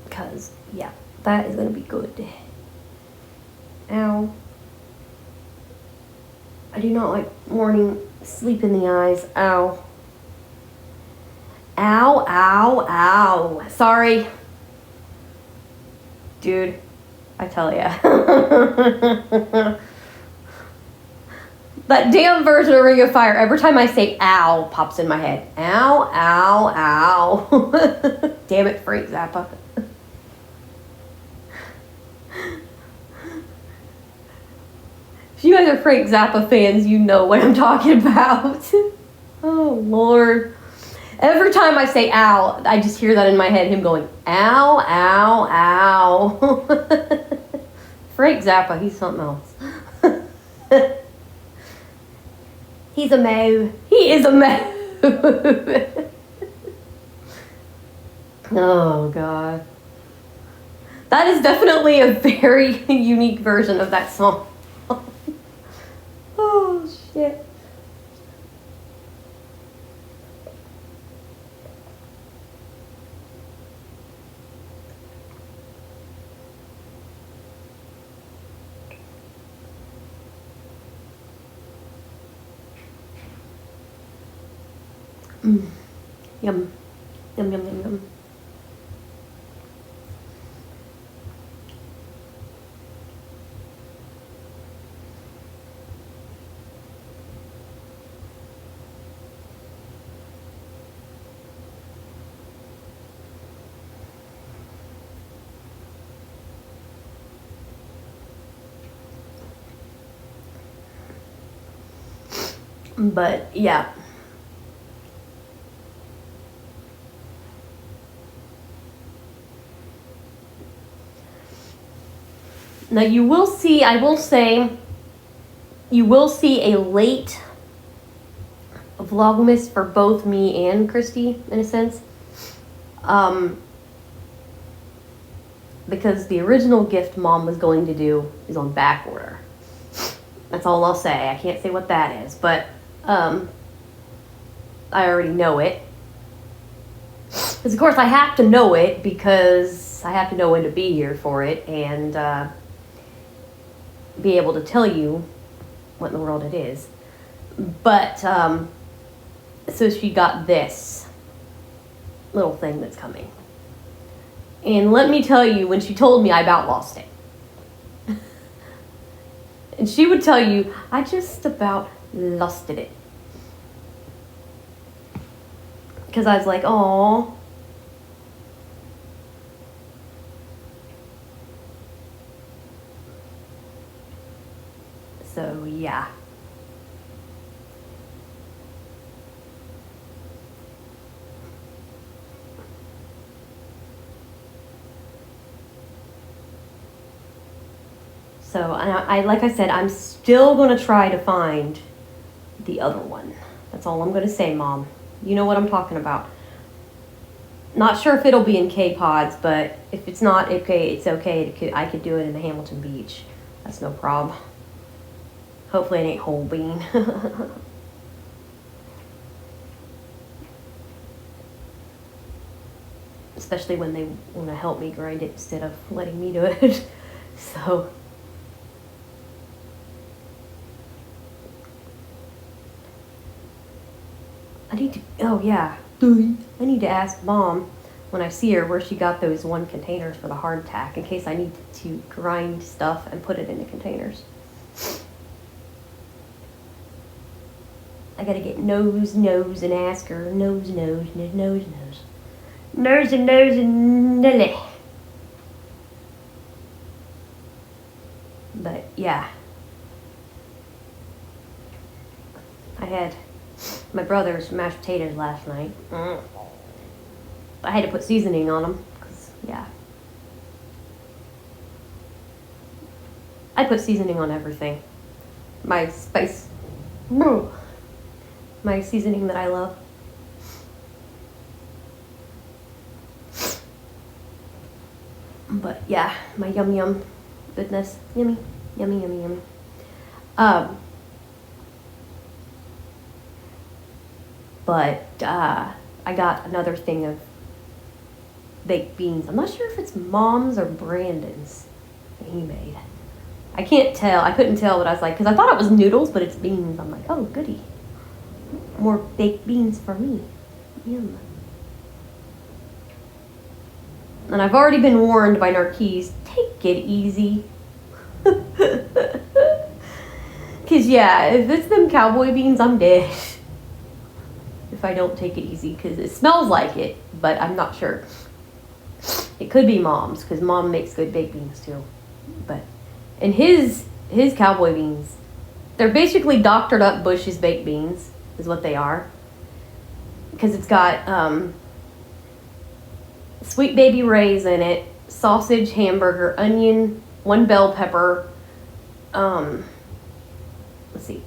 Because, yeah, that is going to be good. Ow. I do not like morning sleep in the eyes. Ow. Ow, ow, ow. Sorry. Dude, I tell ya. That damn version of Ring of Fire, every time I say ow, pops in my head. Ow, ow, ow. Damn it, Frank Zappa. If you guys are Frank Zappa fans, you know what I'm talking about. Oh, Lord. Every time I say ow, I just hear that in my head, him going, ow, ow, ow. Frank Zappa, he's something else. He's a mo. He is a mo. Oh, God. That is definitely a very unique version of that song. Oh, shit. Mm. Yum. Yum, yum, yum, yum. But yeah. Now you will see, I will say, you will see a late Vlogmas for both me and Christy, in a sense. Because the original gift Mom was going to do is on back order. That's all I'll say. I can't say what that is, but I already know it. Because of course I have to know it because I have to know when to be here for it and be able to tell you what in the world it is. But so she got this little thing that's coming. And let me tell you, when she told me, I about lost it. And she would tell you, I just about lost it. Because I was like, oh. So, yeah. So, I like I said, I'm still going to try to find the other one. That's all I'm going to say, Mom. You know what I'm talking about. Not sure if it'll be in K-Pods, but if it's not, okay, it's okay. I could do it in the Hamilton Beach. That's no problem. Hopefully it ain't whole bean. Especially when they want to help me grind it instead of letting me do it. So... I need to, oh yeah, I need to ask Mom when I see her where she got those 1 containers for the hardtack in case I need to grind stuff and put it into containers. I gotta get nose, and ask her, nose, and nose. Nose and Nelly. But yeah. I had my brother's mashed potatoes last night. I had to put seasoning on them, cause yeah. I put seasoning on everything. My spice, my seasoning that I love. But yeah, my yum goodness, yummy. But I got another thing of baked beans. I'm not sure if it's Mom's or Brandon's that he made. I can't tell. I couldn't tell, but I was like, because I thought it was noodles, but it's beans. I'm like, oh, goody. More baked beans for me. Yum. And I've already been warned by Narquise, take it easy. Because, yeah, if it's them cowboy beans, I'm dead. If I don't take it easy, because it smells like it, but I'm not sure. It could be Mom's, because Mom makes good baked beans too. But, and his cowboy beans, they're basically doctored up Bush's baked beans, is what they are. Because it's got Sweet Baby Ray's in it, sausage, hamburger, onion, 1 bell pepper. Let's see,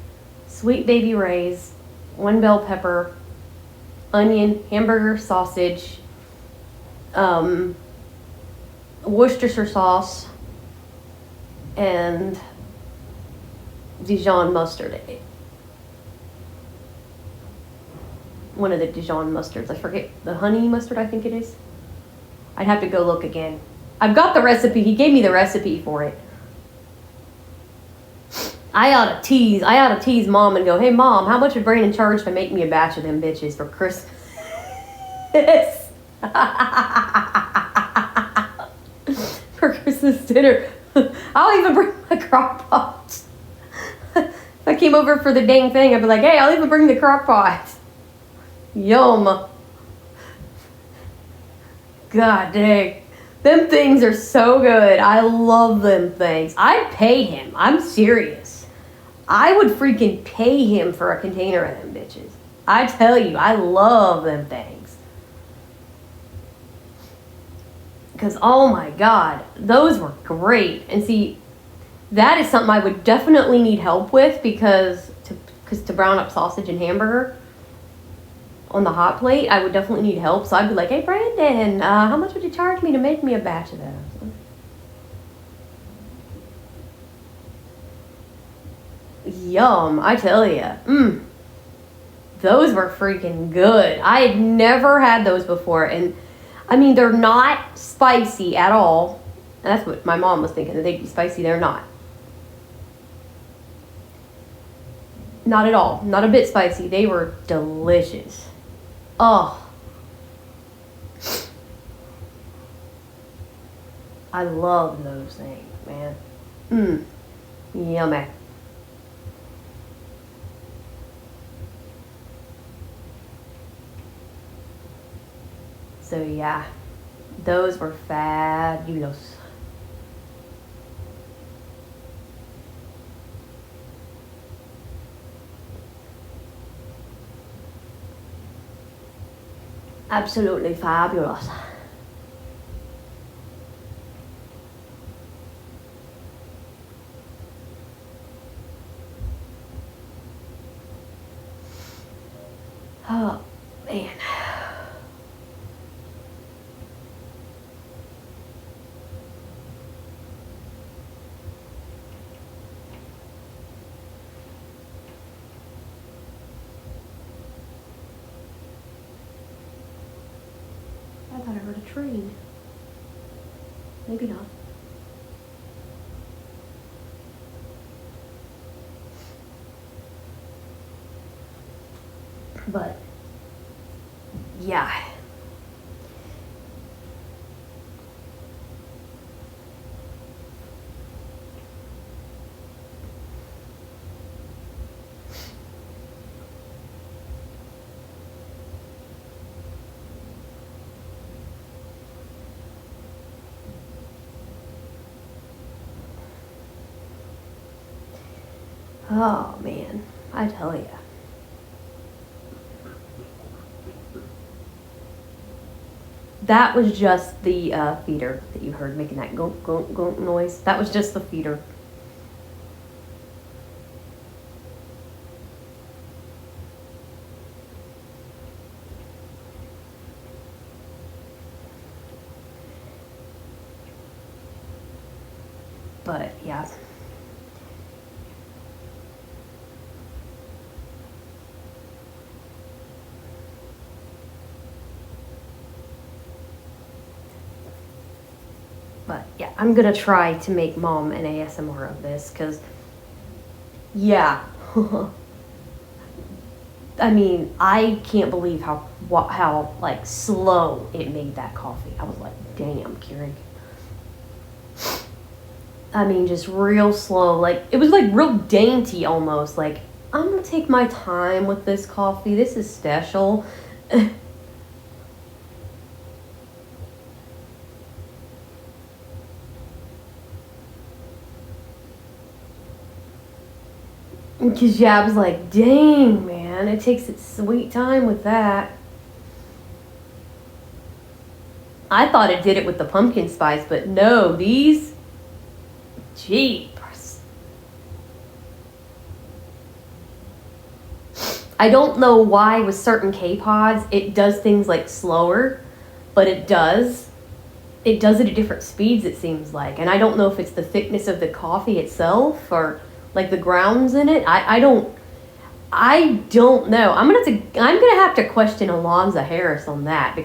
Sweet Baby Ray's, 1 bell pepper, onion, hamburger, sausage, Worcestershire sauce, and Dijon mustard. One of the Dijon mustards. I forget, the honey mustard, I think it is. I'd have to go look again. I've got the recipe. He gave me the recipe for it. I ought to tease Mom and go, hey, Mom, how much would Brandon charge to make me a batch of them bitches for Christmas? For Christmas dinner. I'll even bring my crock pot. If I came over for the dang thing, I'd be like, hey, I'll even bring the crock pot. Yum. God dang. Them things are so good. I love them things. I'd pay him. I'm serious. I would freaking pay him for a container of them bitches. I tell you, I love them things. Because, oh my God, those were great. And see, that is something I would definitely need help with because to brown up sausage and hamburger on the hot plate, I would definitely need help. So I'd be like, hey, Brandon, how much would you charge me to make me a batch of those? Yum, I tell you. Those were freaking good. I had never had those before. And I mean, they're not spicy at all. And that's what my mom was thinking, that they'd be spicy. They're not. Not at all. Not a bit spicy. They were delicious. Oh. I love those things, man. Yummy. So yeah, those were fabulous. Absolutely fabulous. Oh, man. I thought I heard a train. Maybe not. But, yeah. Oh, man. I tell ya. That was just the feeder that you heard making that gunk, gunk, gunk noise. That was just the feeder. But, yeah. But yeah, I'm gonna try to make Mom an ASMR of this, cause yeah, I mean, I can't believe how like slow it made that coffee. I was like, damn, Keurig. I mean, just real slow. Like it was like real dainty almost. Like I'm gonna take my time with this coffee. This is special. Because yeah, I was like, dang, man, it takes its sweet time with that. I thought it did it with the pumpkin spice, but no, these, jeepers. I don't know why with certain K-Pods, it does things like slower, but it does. It does it at different speeds, it seems like. And I don't know if it's the thickness of the coffee itself or like the grounds in it. I don't know. I'm gonna have to question Alonzo Harris on that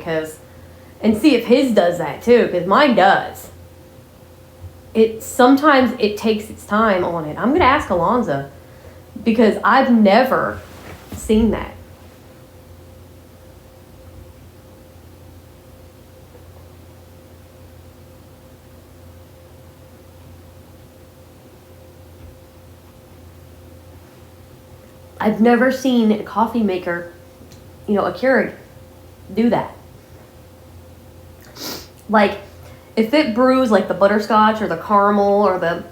and see if his does that too, because mine does. Sometimes it takes its time on it. I'm gonna ask Alonzo because I've never seen that. I've never seen a coffee maker, a Keurig, do that. Like, if it brews like the butterscotch or the caramel or the,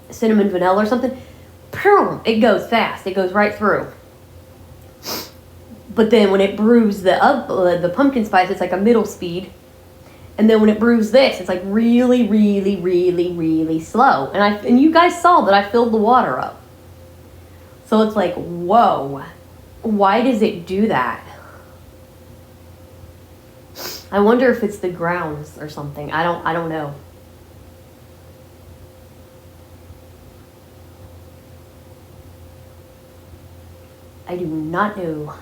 cinnamon vanilla or something, it goes fast. It goes right through. But then when it brews the pumpkin spice, it's like a middle speed. And then when it brews this, it's like really, really, really, really slow. And you guys saw that I filled the water up. So it's like, whoa, why does it do that? I wonder if it's the grounds or something. I don't know. I do not know.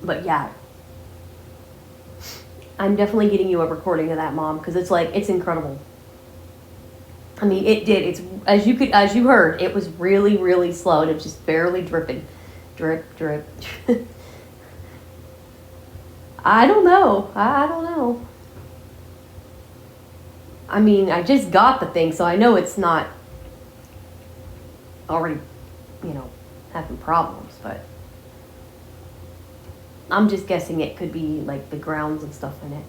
But yeah. I'm definitely getting you a recording of that, Mom, because it's incredible. I mean, it did. It's as you heard, it was really, really slow, and it was just barely dripping. Drip, drip. I don't know. I don't know. I mean, I just got the thing, so I know it's not already, having problems, but I'm just guessing it could be like the grounds and stuff in it.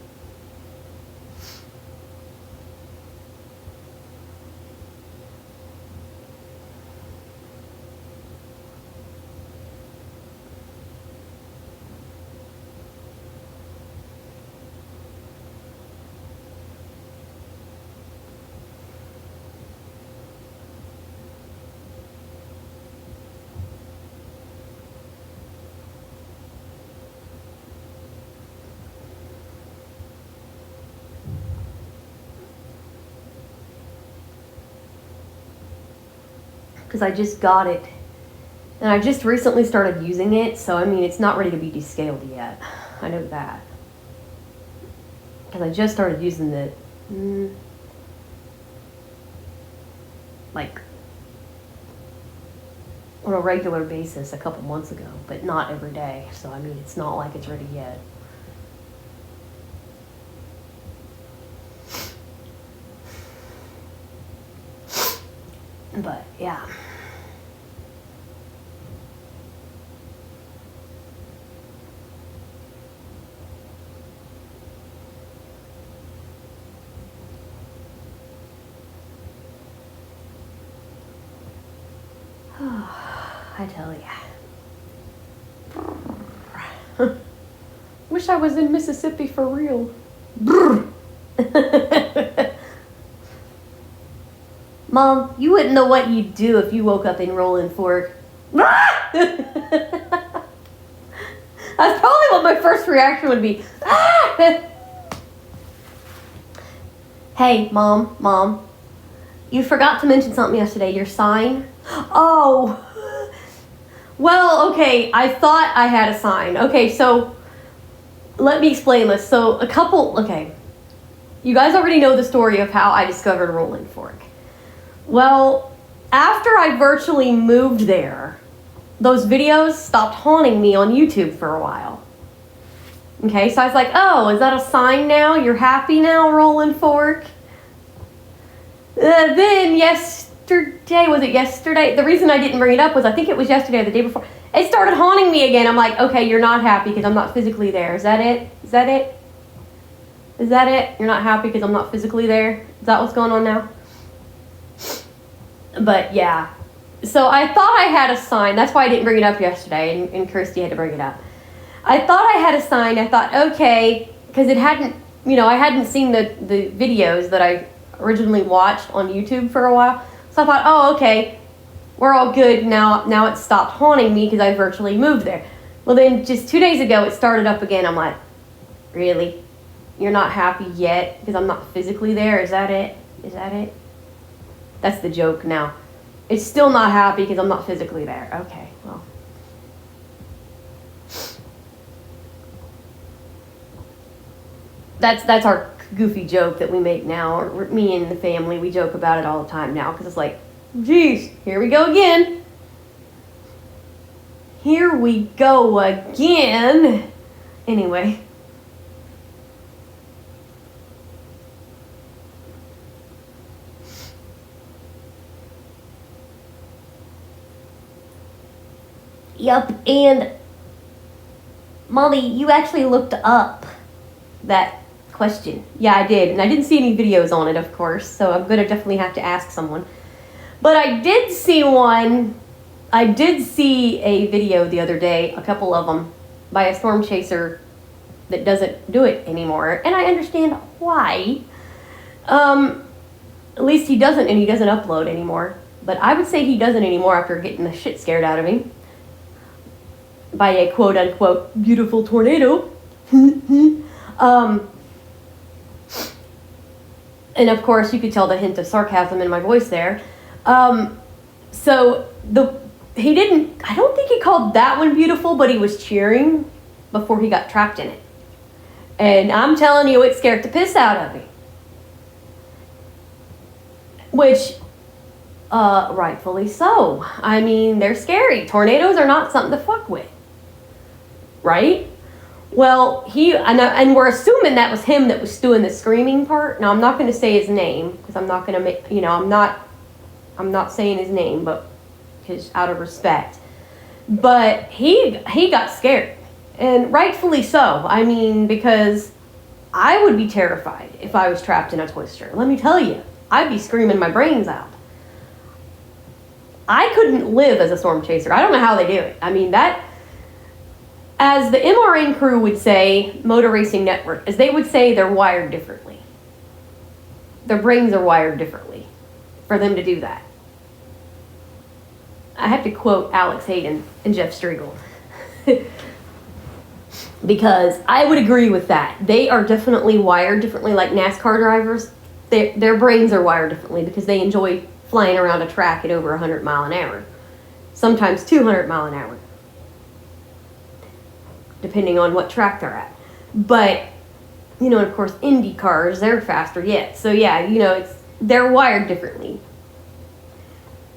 Because I just got it. And I just recently started using it, so I mean, it's not ready to be descaled yet. I know that. Because I just started using it, like, on a regular basis a couple months ago, but not every day. So, I mean, it's not like it's ready yet. But, yeah. I tell ya. Wish I was in Mississippi for real. Mom, you wouldn't know what you'd do if you woke up in Rolling Fork. That's probably what my first reaction would be. Hey, Mom. You forgot to mention something yesterday. Your sign. Oh. Well, okay. I thought I had a sign. Okay, so let me explain this. So you guys already know the story of how I discovered Rolling Fork. Well, after I virtually moved there, those videos stopped haunting me on YouTube for a while. Okay, so I was like, oh, is that a sign now? You're happy now, Rolling Fork? Then was it yesterday? The reason I didn't bring it up was I think it was yesterday or the day before. It started haunting me again. I'm like, okay, you're not happy because I'm not physically there. Is that it? You're not happy because I'm not physically there? Is that what's going on now? But yeah. So I thought I had a sign. That's why I didn't bring it up yesterday, and Kirsty had to bring it up. I thought I had a sign. I thought, okay, because it hadn't, I hadn't seen the videos that I originally watched on YouTube for a while. So I thought, oh, okay, we're all good now. Now it stopped haunting me because I virtually moved there. Well, then just 2 days ago, it started up again. I'm like, really? You're not happy yet because I'm not physically there? Is that it? That's the joke now. It's still not happy because I'm not physically there. Okay, well. That's our goofy joke that we make now. Or me and the family, we joke about it all the time now because it's like, geez, here we go again. Anyway. Yup, and Mommy, you actually looked up that question. Yeah, I did. And I didn't see any videos on it, of course, so I'm going to definitely have to ask someone. But I did see one. I did see a video the other day, a couple of them, by a storm chaser that doesn't do it anymore. And I understand why. At least he doesn't, and he doesn't upload anymore. But I would say he doesn't anymore after getting the shit scared out of him by a quote-unquote beautiful tornado. And of course, you could tell the hint of sarcasm in my voice there. So he didn't, I don't think he called that one beautiful, but he was cheering before he got trapped in it. And I'm telling you, it scared the piss out of me. Which, rightfully so. I mean, they're scary. Tornadoes are not something to fuck with. Right? Well, and we're assuming that was him that was doing the screaming part. Now, I'm not going to say his name, because I'm not going to make, I'm not saying his name, but because out of respect. But he got scared. And rightfully so. I mean, because I would be terrified if I was trapped in a twister. Let me tell you, I'd be screaming my brains out. I couldn't live as a storm chaser. I don't know how they do it. I mean, as the MRN crew would say, Motor Racing Network, as they would say, they're wired differently. Their brains are wired differently for them to do that. I have to quote Alex Hayden and Jeff Striegel. Because I would agree with that. They are definitely wired differently, like NASCAR drivers. Their brains are wired differently because they enjoy flying around a track at over 100 mile an hour. Sometimes 200 mile an hour. Depending on what track they're at. But, of course, Indy cars, they're faster yet. So yeah, they're wired differently.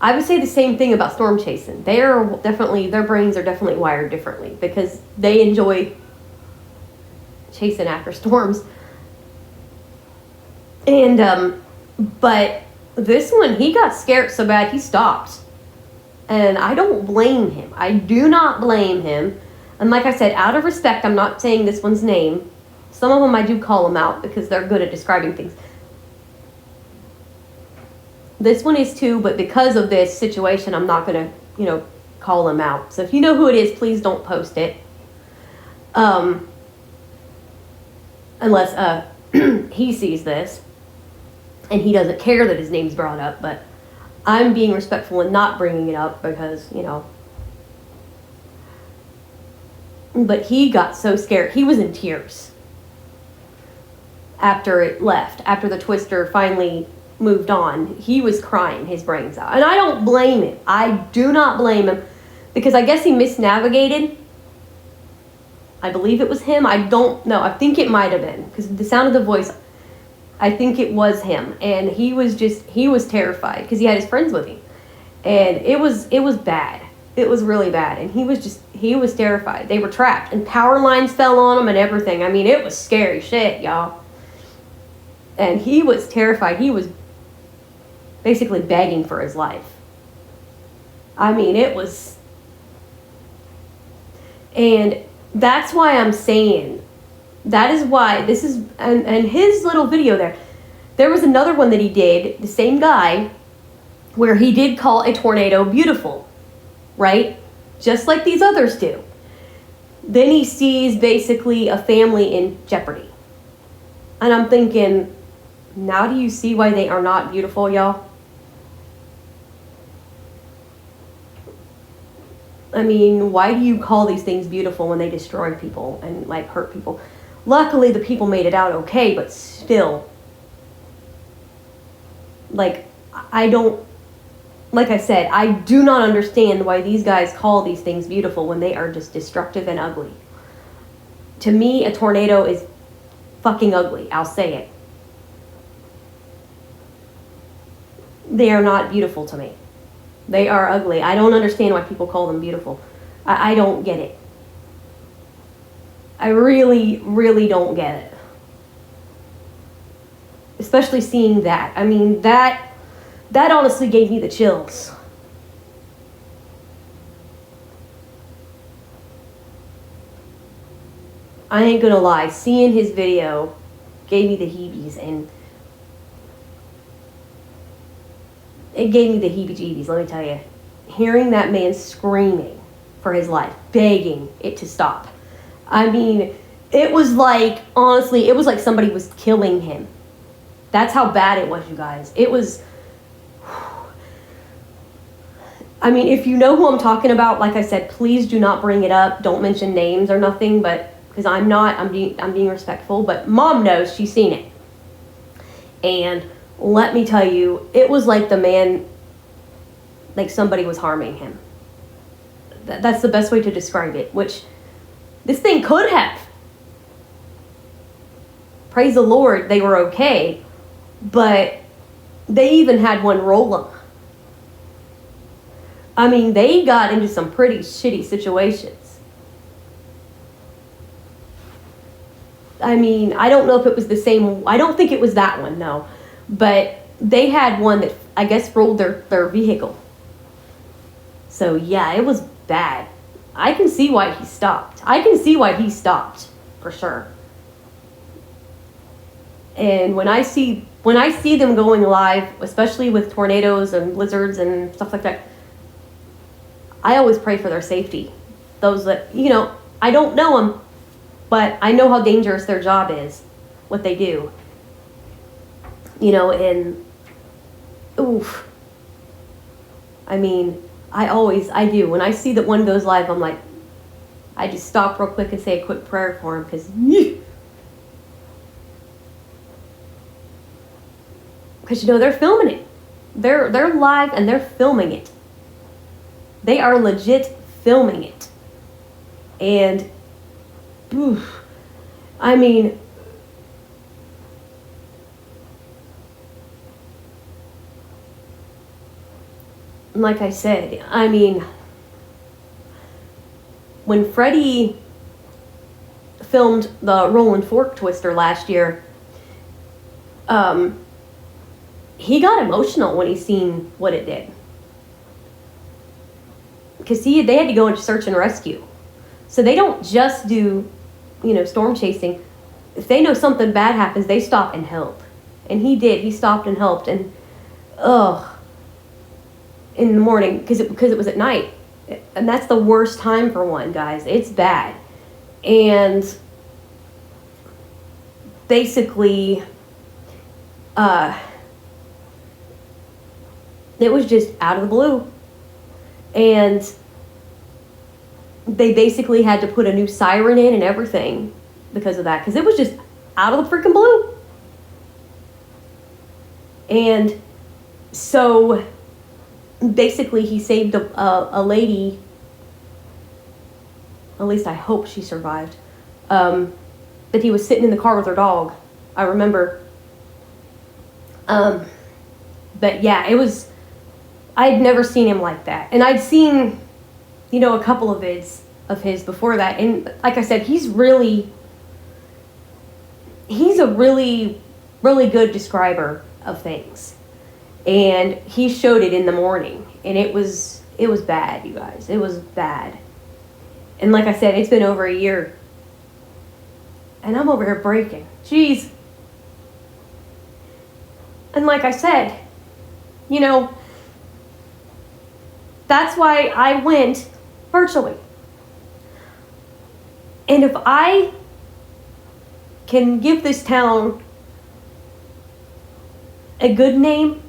I would say the same thing about storm chasing. Their brains are definitely wired differently because they enjoy chasing after storms. And, but this one, he got scared so bad he stopped. And I don't blame him. I do not blame him. And like I said, out of respect, I'm not saying this one's name. Some of them I do call them out because they're good at describing things. This one is too, but because of this situation, I'm not going to, call them out. So if you know who it is, please don't post it. Unless he sees this and he doesn't care that his name's brought up. But I'm being respectful and not bringing it up because, But he got so scared. He was in tears after it left. After the twister finally moved on, he was crying his brains out. And I don't blame him. I do not blame him because I guess he misnavigated. I believe it was him. I don't know. I think it might have been because the sound of the voice, I think it was him. And he was terrified because he had his friends with him. And it was bad. It was really bad. And he was terrified. They were trapped and power lines fell on him and everything. I mean, it was scary shit, y'all. And he was terrified. He was basically begging for his life. I mean, it was... And that's why I'm saying... That is why this is... And his little video there was another one that he did, the same guy, where he did call a tornado beautiful. Right? Just like these others do. Then he sees basically a family in jeopardy. And I'm thinking, now do you see why they are not beautiful, y'all? I mean, why do you call these things beautiful when they destroy people and hurt people? Luckily, the people made it out okay, but still, I don't... Like I said, I do not understand why these guys call these things beautiful when they are just destructive and ugly. To me, a tornado is fucking ugly. I'll say it. They are not beautiful to me. They are ugly. I don't understand why people call them beautiful. I don't get it. I really, really don't get it. Especially seeing that. I mean, that honestly gave me the chills. I ain't gonna lie, seeing his video gave me the heebies, and it gave me the heebie-jeebies, let me tell you. Hearing that man screaming for his life, begging it to stop. I mean, it was like, honestly, it was like somebody was killing him. That's how bad it was, you guys. It was, I mean, if you know who I'm talking about, like I said, please do not bring it up. Don't mention names or nothing, but because I'm being respectful, but Mom knows, she's seen it. And let me tell you, it was like the man, like somebody was harming him. That's the best way to describe it, which this thing could have. Praise the Lord, they were okay, but they even had one roll them. I mean, they got into some pretty shitty situations. I mean, I don't know if it was the same, I don't think it was that one, no. But they had one that, I guess, rolled their vehicle. So, yeah, it was bad. I can see why he stopped. For sure. And when I see them going live, especially with tornadoes and blizzards and stuff like that, I always pray for their safety. Those that, I don't know them, but I know how dangerous their job is, what they do. And oof. I mean, I do. When I see that one goes live, I'm like, I just stop real quick and say a quick prayer for him, because they're filming it. They're live and they're filming it. They are legit filming it. And oof, I mean, like I said, I mean, when Freddie filmed the Rollin' Fork Twister last year, he got emotional when he seen what it did. Because they had to go into search and rescue. So they don't just do, storm chasing. If they know something bad happens, they stop and help. And he did. He stopped and helped. And, in the morning, because it was at night. And that's the worst time for one, guys. It's bad. And basically, it was just out of the blue. And they basically had to put a new siren in and everything because of that. Because it was just out of the freaking blue. And so basically he saved a lady. At least I hope she survived. But he was sitting in the car with her dog. I remember. But yeah, it was, I'd never seen him like that. And I'd seen, a couple of vids of his before that. And like I said, he's a really, really good describer of things. And he showed it in the morning. And it was bad, you guys. It was bad. And like I said, it's been over a year. And I'm over here breaking. Jeez. And like I said, that's why I went virtually. And if I can give this town a good name,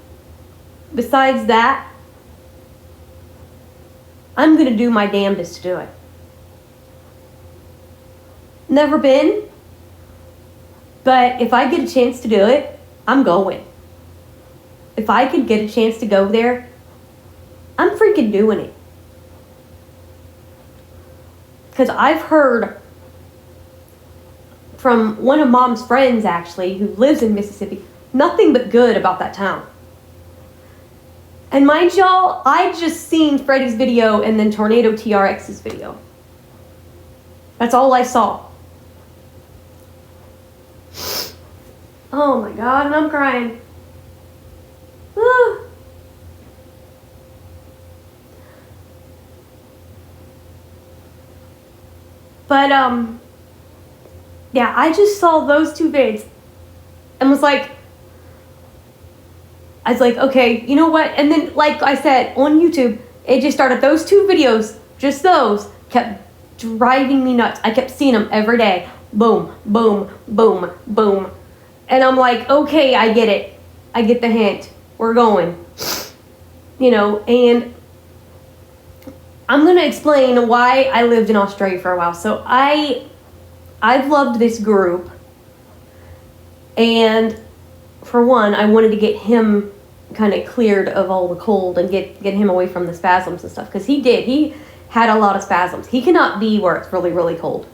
besides that, I'm going to do my damnedest to do it. Never been, but if I get a chance to do it, I'm going. If I could get a chance to go there, I'm freaking doing it. Because I've heard from one of Mom's friends, actually, who lives in Mississippi, nothing but good about that town. And mind y'all, I just seen Freddie's video and then Tornado TRX's video. That's all I saw. Oh my God, and I'm crying. Ah. But, yeah, I just saw those two vids. and I was like, okay, you know what? And then, like I said, on YouTube, it just started. Those 2 videos, just those, kept driving me nuts. I kept seeing them every day. Boom, boom, boom, boom. And I'm like, okay, I get it. I get the hint. We're going. You know, and I'm going to explain why I lived in Australia for a while. So I've loved this group. And for one, I wanted to get him kind of cleared of all the cold and get him away from the spasms and stuff. Because he had a lot of spasms. He cannot be where it's really, really cold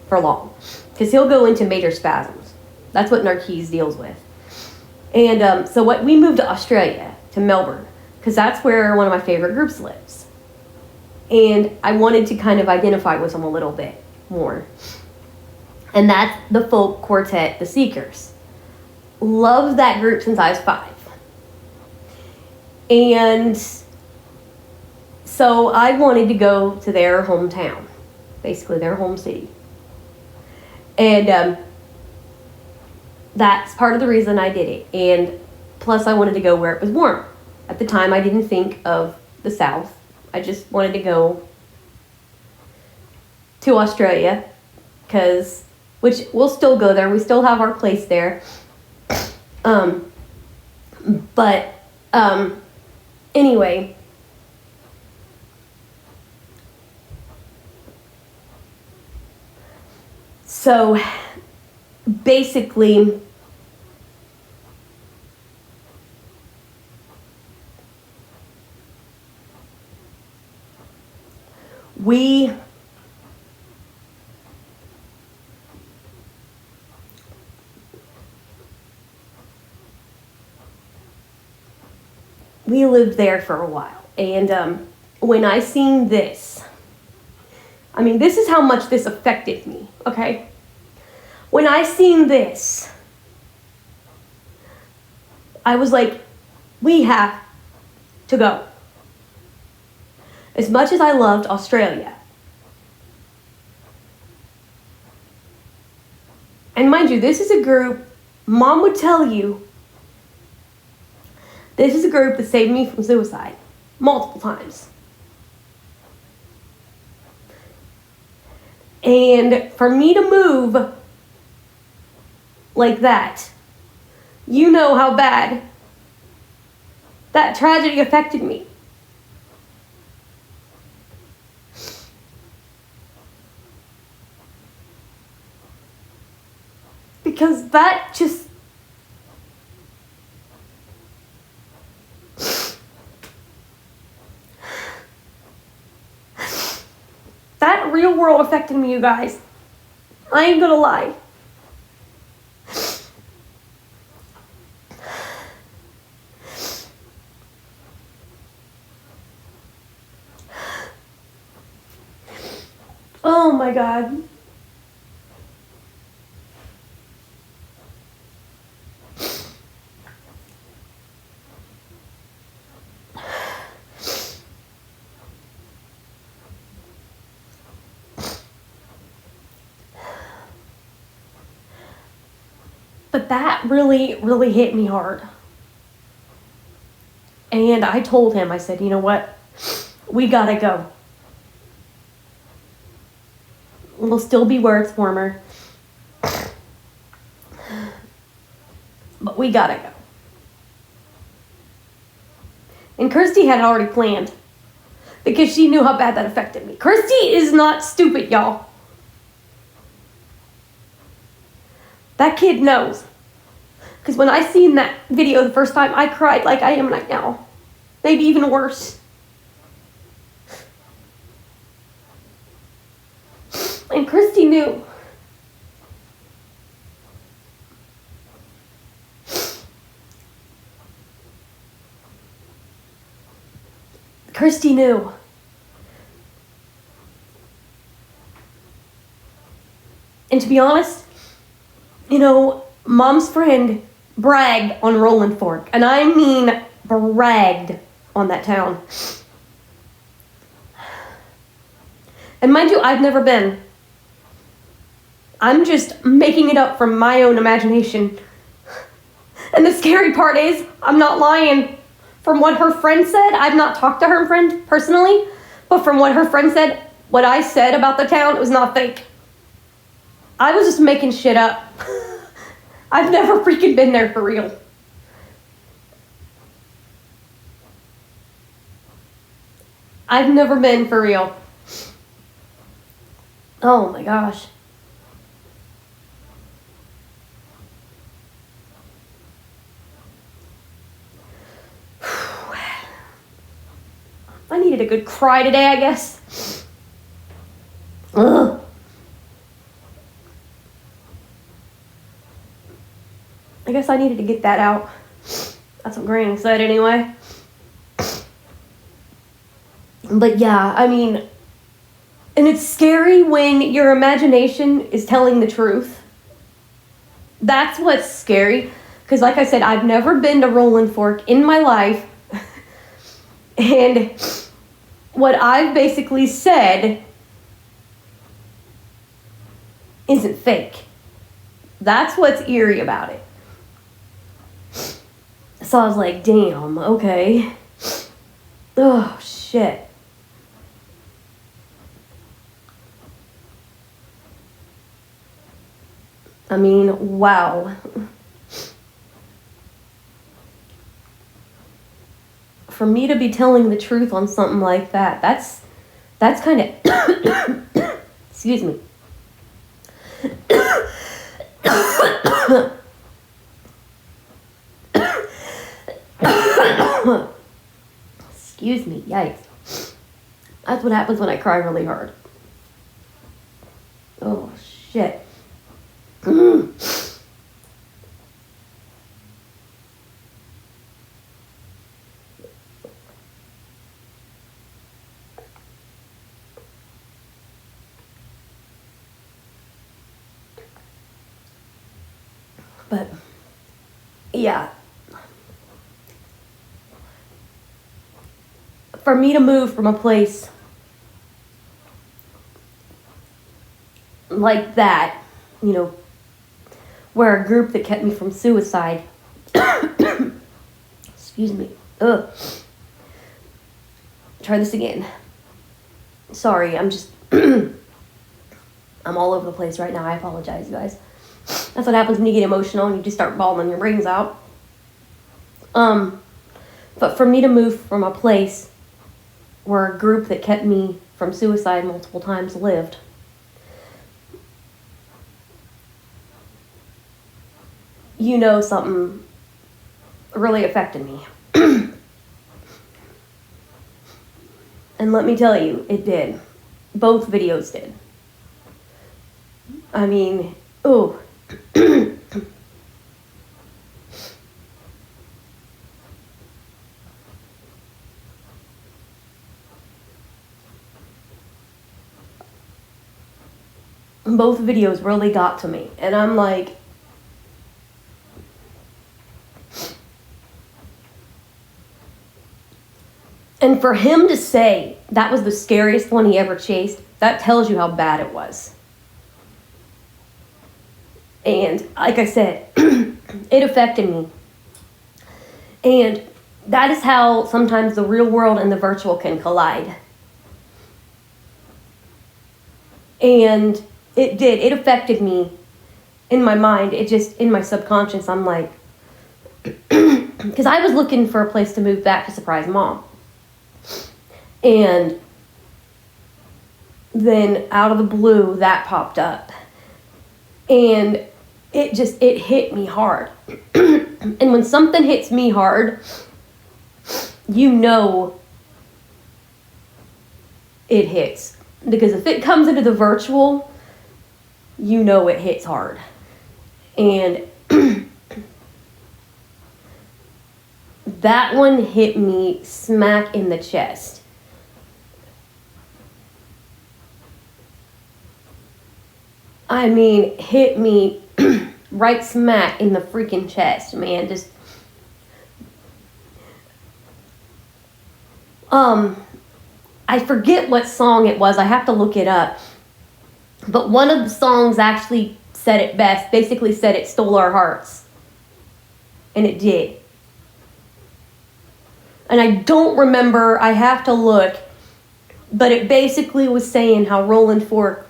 for long. Because he'll go into major spasms. That's what Narquise deals with. And so we moved to Australia, to Melbourne. Because that's where one of my favorite groups lives. And I wanted to kind of identify with them a little bit more. And that's the folk quartet, The Seekers. Loved that group since I was 5. And so I wanted to go to their hometown, basically their home city. And that's part of the reason I did it. And plus I wanted to go where it was warm. At the time I didn't think of the South. I just wanted to go to Australia, which we'll still go there. We still have our place there. Anyway, so basically, we lived there for a while. And when I seen this, I mean, this is how much this affected me, okay? When I seen this, I was like, we have to go. As much as I loved Australia, and mind you, this is a group, Mom would tell you, this is a group that saved me from suicide multiple times. And for me to move like that, you know how bad that tragedy affected me. Because that just... that real world affected me, you guys. I ain't gonna lie. Oh my God. But that really, really hit me hard. And I told him, I said, you know what? We gotta go. We'll still be where it's warmer. But we gotta go. And Kirsty had already planned. Because she knew how bad that affected me. Kirsty is not stupid, y'all. That kid knows. Because when I seen that video the first time, I cried like I am right now. Maybe even worse. And Kirsty knew. Kirsty knew. And to be honest, you know, Mom's friend bragged on Roland Fork. And I mean bragged on that town. And mind you, I've never been. I'm just making it up from my own imagination. And the scary part is, I'm not lying. From what her friend said, I've not talked to her friend personally, but from what her friend said, what I said about the town, it was not fake. I was just making shit up. I've never freaking been there for real. I've never been for real. Oh my gosh. I needed a good cry today, I guess. Ugh. I guess I needed to get that out. That's what Granny said anyway. But yeah, I mean, and it's scary when your imagination is telling the truth. That's what's scary. Because like I said, I've never been to Rolling Fork in my life. And what I've basically said isn't fake. That's what's eerie about it. So I was like, damn, okay. Oh, shit. I mean, wow. For me to be telling the truth on something like that, that's kind of, excuse me. Excuse me, yikes. That's what happens when I cry really hard. Oh, shit. But, yeah. For me to move from a place like that, you know, where a group that kept me from suicide, excuse me, ugh. Try this again. Sorry, I'm just, I'm all over the place right now. I apologize, guys. That's what happens when you get emotional and you just start bawling your brains out. But for me to move from a place where a group that kept me from suicide multiple times lived, you know, something really affected me. And let me tell you, it did. Both videos did. I mean, ooh. Both videos really got to me. And I'm like, and for him to say that was the scariest one he ever chased, that tells you how bad it was. And like I said, it affected me. And that is how sometimes the real world and the virtual can collide. And it did. It affected me in my mind. It just, in my subconscious, I'm like, because I was looking for a place to move back to surprise Mom. And then out of the blue, that popped up. And it hit me hard. And when something hits me hard, you know it hits. Because if it comes into the virtual, you know it hits hard. And that one hit me smack in the chest. I mean, hit me right smack in the freaking chest, man. Just, I forget what song it was. I have to look it up. But one of the songs actually said it best. Basically said it stole our hearts. And it did. And I don't remember, I have to look, but it basically was saying how Roland Fork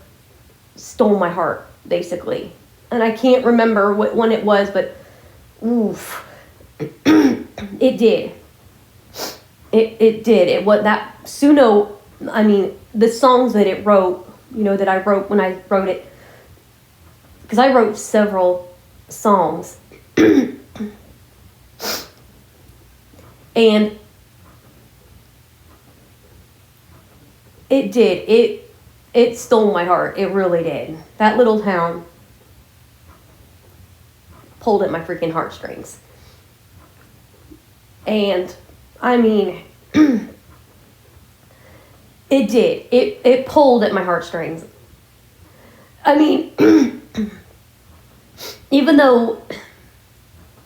stole my heart, basically. And I can't remember what one it was, but oof. It did. It did. It what that Suno, I mean, the songs that it wrote, you know, that I wrote when I wrote it, because I wrote several songs. And it did. It stole my heart. It really did. That little town pulled at my freaking heartstrings. And I mean, it did. It pulled at my heartstrings. I mean, even though,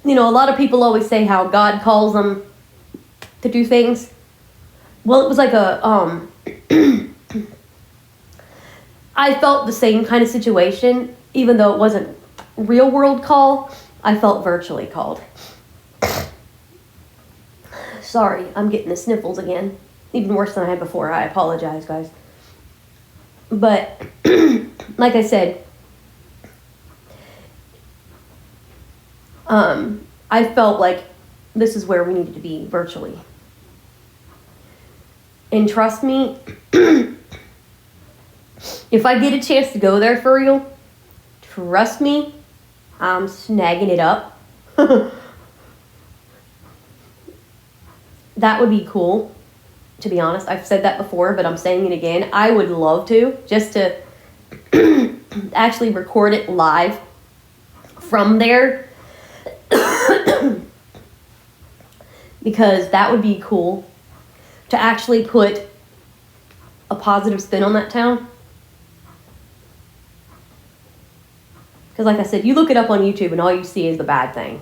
you know, a lot of people always say how God calls them to do things. Well, it was like a, I felt the same kind of situation, even though it wasn't real world call, I felt virtually called. Sorry, I'm getting the sniffles again. Even worse than I had before. I apologize, guys. But, like I said, I felt like this is where we needed to be virtually. And trust me, if I get a chance to go there for real, trust me, I'm snagging it up. That would be cool, to be honest. I've said that before, but I'm saying it again. I would love to, just to actually record it live from there. Because that would be cool, to actually put a positive spin on that town. Because like I said, you look it up on YouTube and all you see is the bad thing.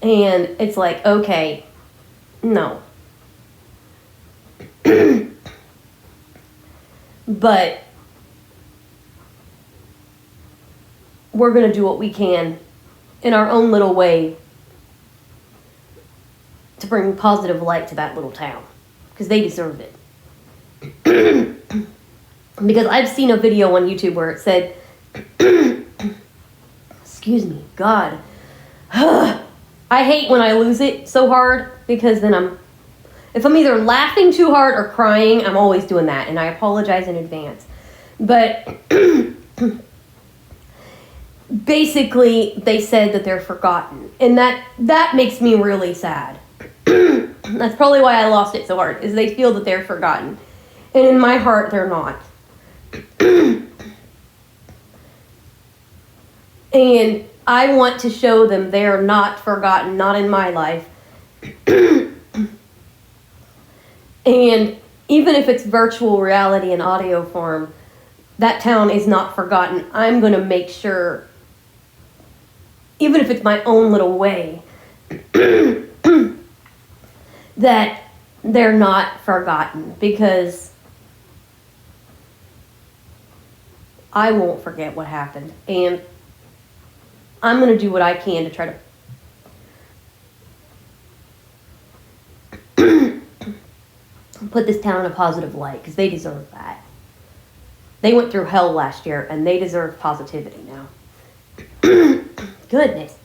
And it's like, okay, no. But we're going to do what we can in our own little way to bring positive light to that little town. Because they deserve it. Because I've seen a video on YouTube where it said, excuse me, God. I hate when I lose it so hard, because then if I'm either laughing too hard or crying, I'm always doing that, and I apologize in advance. But basically, they said that they're forgotten, and that makes me really sad. That's probably why I lost it so hard, is they feel that they're forgotten. And in my heart, they're not. And I want to show them they're not forgotten, not in my life. And even if it's virtual reality in audio form, that town is not forgotten. I'm going to make sure, even if it's my own little way, that they're not forgotten, because I won't forget what happened. And I'm going to do what I can to try to put this town in a positive light, because they deserve that. They went through hell last year, and they deserve positivity now. Goodness.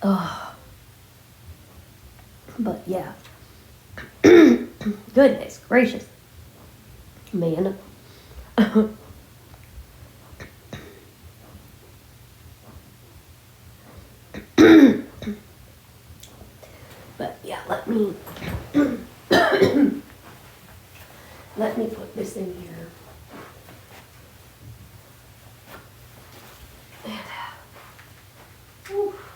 Oh. But yeah. Goodness gracious. Man. But yeah, let me put this in here. Oof.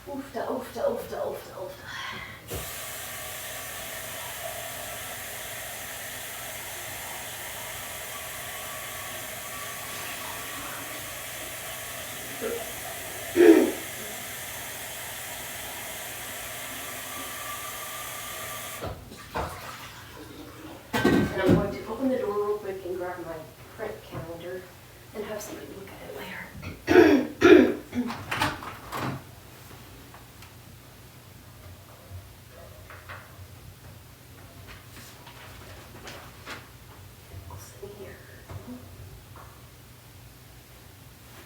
Oofta, oofta, oofta, oofta, oofta. And I'm going to open the door real quick and grab my print calendar and have somebody look at it later. I'll sit in here.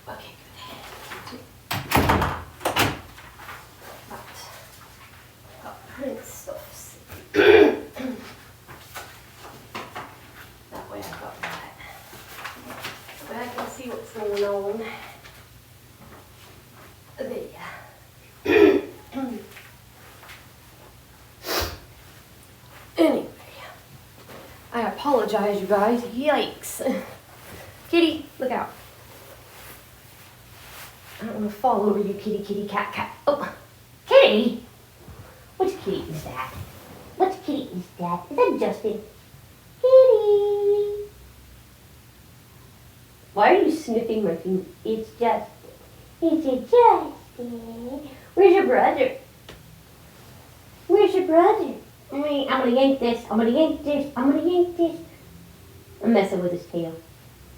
Okay, good. Got print stuff. That way I got that. That way I can see what's going on. There. Anyway, I apologize, you guys. Yikes. Kitty, look out. I don't want to fall over you, kitty, kitty, cat, cat. Oh, kitty! Which kitty is that? Which kitty is that? Is that Justin? Kitty! Why are you sniffing my feet? It's Justin. It's a Justin. Where's your brother? Where's your brother? I'm gonna yank this. I'm gonna yank this. I'm gonna yank this. I'm messing with his tail.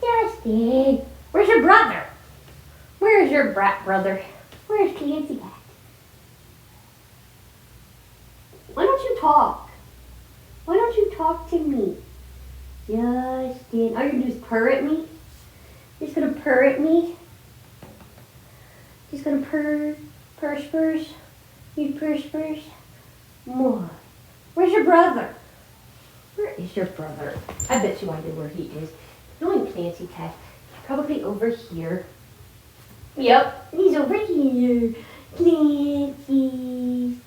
Justin, where's your brother? Where's your brat brother? Where's Clancy Cat? Why don't you talk? Why don't you talk to me? Justin, all you're gonna do is purr at me? You're just gonna purr at me? Just gonna purr, purr spurs? You purr spurs? More. Where's your brother? Where is your brother? I bet you I know where he is. Knowing Clancy Cat, he's probably over here. Yep, he's over here. Clancy.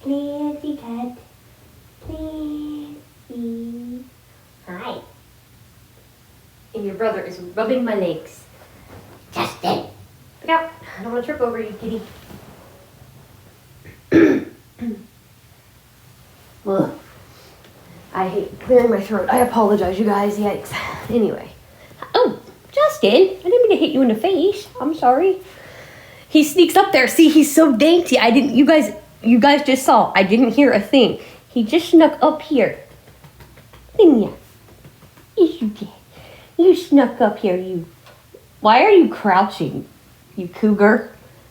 Clancy Cat. Clancy. Hi. And your brother is rubbing my legs. Justin. Look out. I don't want to trip over you, kitty. Ugh. I hate clearing my throat. I apologize, you guys. Yikes. Anyway. Oh, Justin. I didn't mean to hit you in the face. I'm sorry. He sneaks up there. See, he's so dainty. You guys just saw. I didn't hear a thing. He just snuck up here. Didn't ya? Yes, you did. You snuck up here, you. Why are you crouching, you cougar?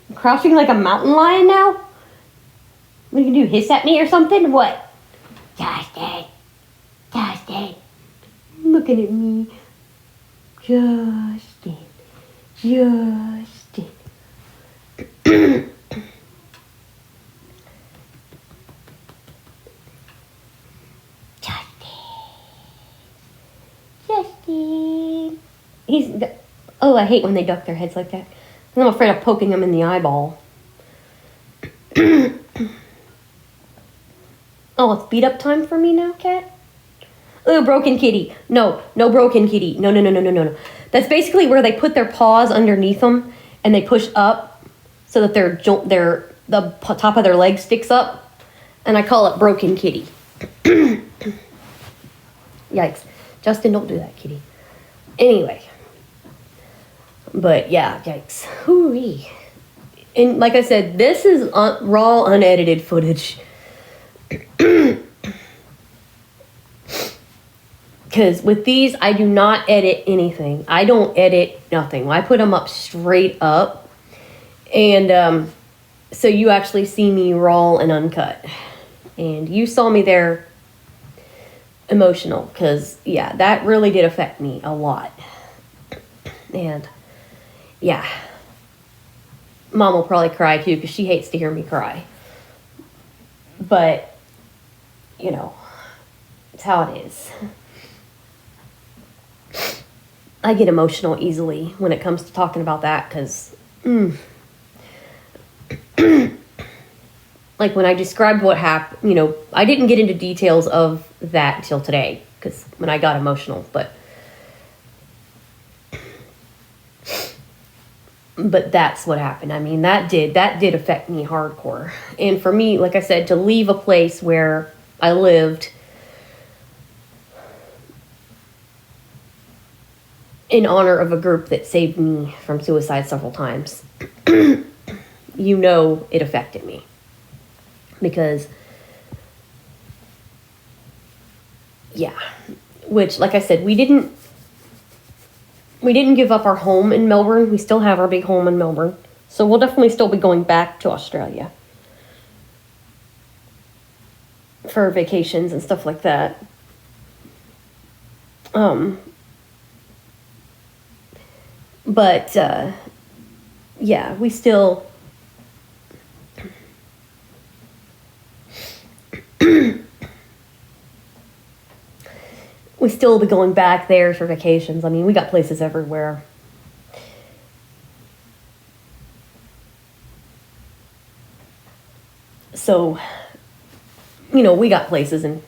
You crouching like a mountain lion now? What are you gonna do, hiss at me or something? What? Justin. Justin. Looking at me. Justin. Justin. Justin. Oh, I hate when they duck their heads like that. I'm afraid of poking them in the eyeball. Oh, it's beat up time for me now, cat? Oh, broken kitty. No broken kitty. No. That's basically where they put their paws underneath them and they push up so that the top of their leg sticks up. And I call it broken kitty. Yikes. Justin, don't do that, kitty. Anyway. But yeah, yikes. Hoo-wee. And like I said, this is raw, unedited footage. Because with these, I do not edit anything. I don't edit nothing. I put them up straight up. And so you actually see me raw and uncut. And you saw me there emotional. Because, yeah, that really did affect me a lot. And, yeah. Mom will probably cry too because she hates to hear me cry. But, you know, it's how it is. I get emotional easily when it comes to talking about that because, like when I described what happened, you know, I didn't get into details of that till today because when I got emotional, but that's what happened. I mean, that did affect me hardcore. And for me, like I said, to leave a place where I lived in honor of a group that saved me from suicide several times, you know it affected me. Because yeah, which, like I said, we didn't give up our home in Melbourne. We still have our big home in Melbourne. So we'll definitely still be going back to Australia for vacations and stuff like that. But yeah, we still will be going back there for vacations. I mean, we got places everywhere. So, we got places and,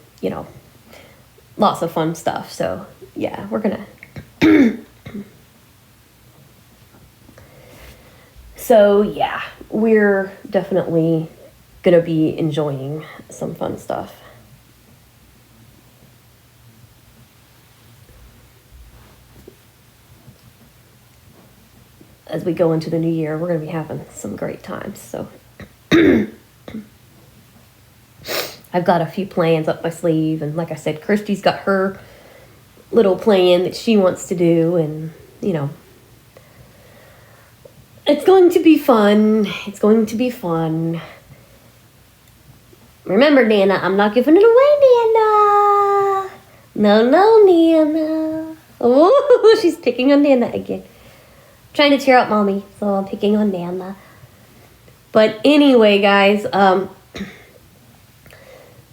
lots of fun stuff. So, yeah, we're gonna. So, yeah, we're definitely gonna be enjoying some fun stuff. As we go into the new year, we're gonna be having some great times. So, I've got a few plans up my sleeve, and like I said, Christy's got her little plan that she wants to do, and it's going to be fun. It's going to be fun. Remember, Nana, I'm not giving it away, Nana. No, Nana. Oh, she's picking on Nana again. Trying to cheer up Mommy, so I'm picking on Nana. But anyway, guys, I'm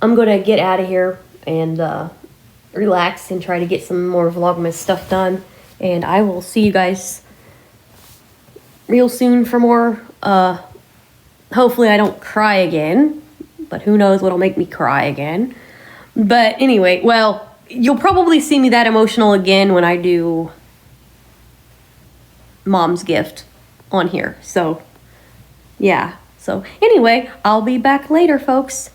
going to get out of here and relax and try to get some more Vlogmas stuff done. And I will see you guys real soon for more. Hopefully I don't cry again, but who knows what'll make me cry again. But anyway, well, you'll probably see me that emotional again when I do Mom's Gift on here. So, yeah. So anyway, I'll be back later, folks.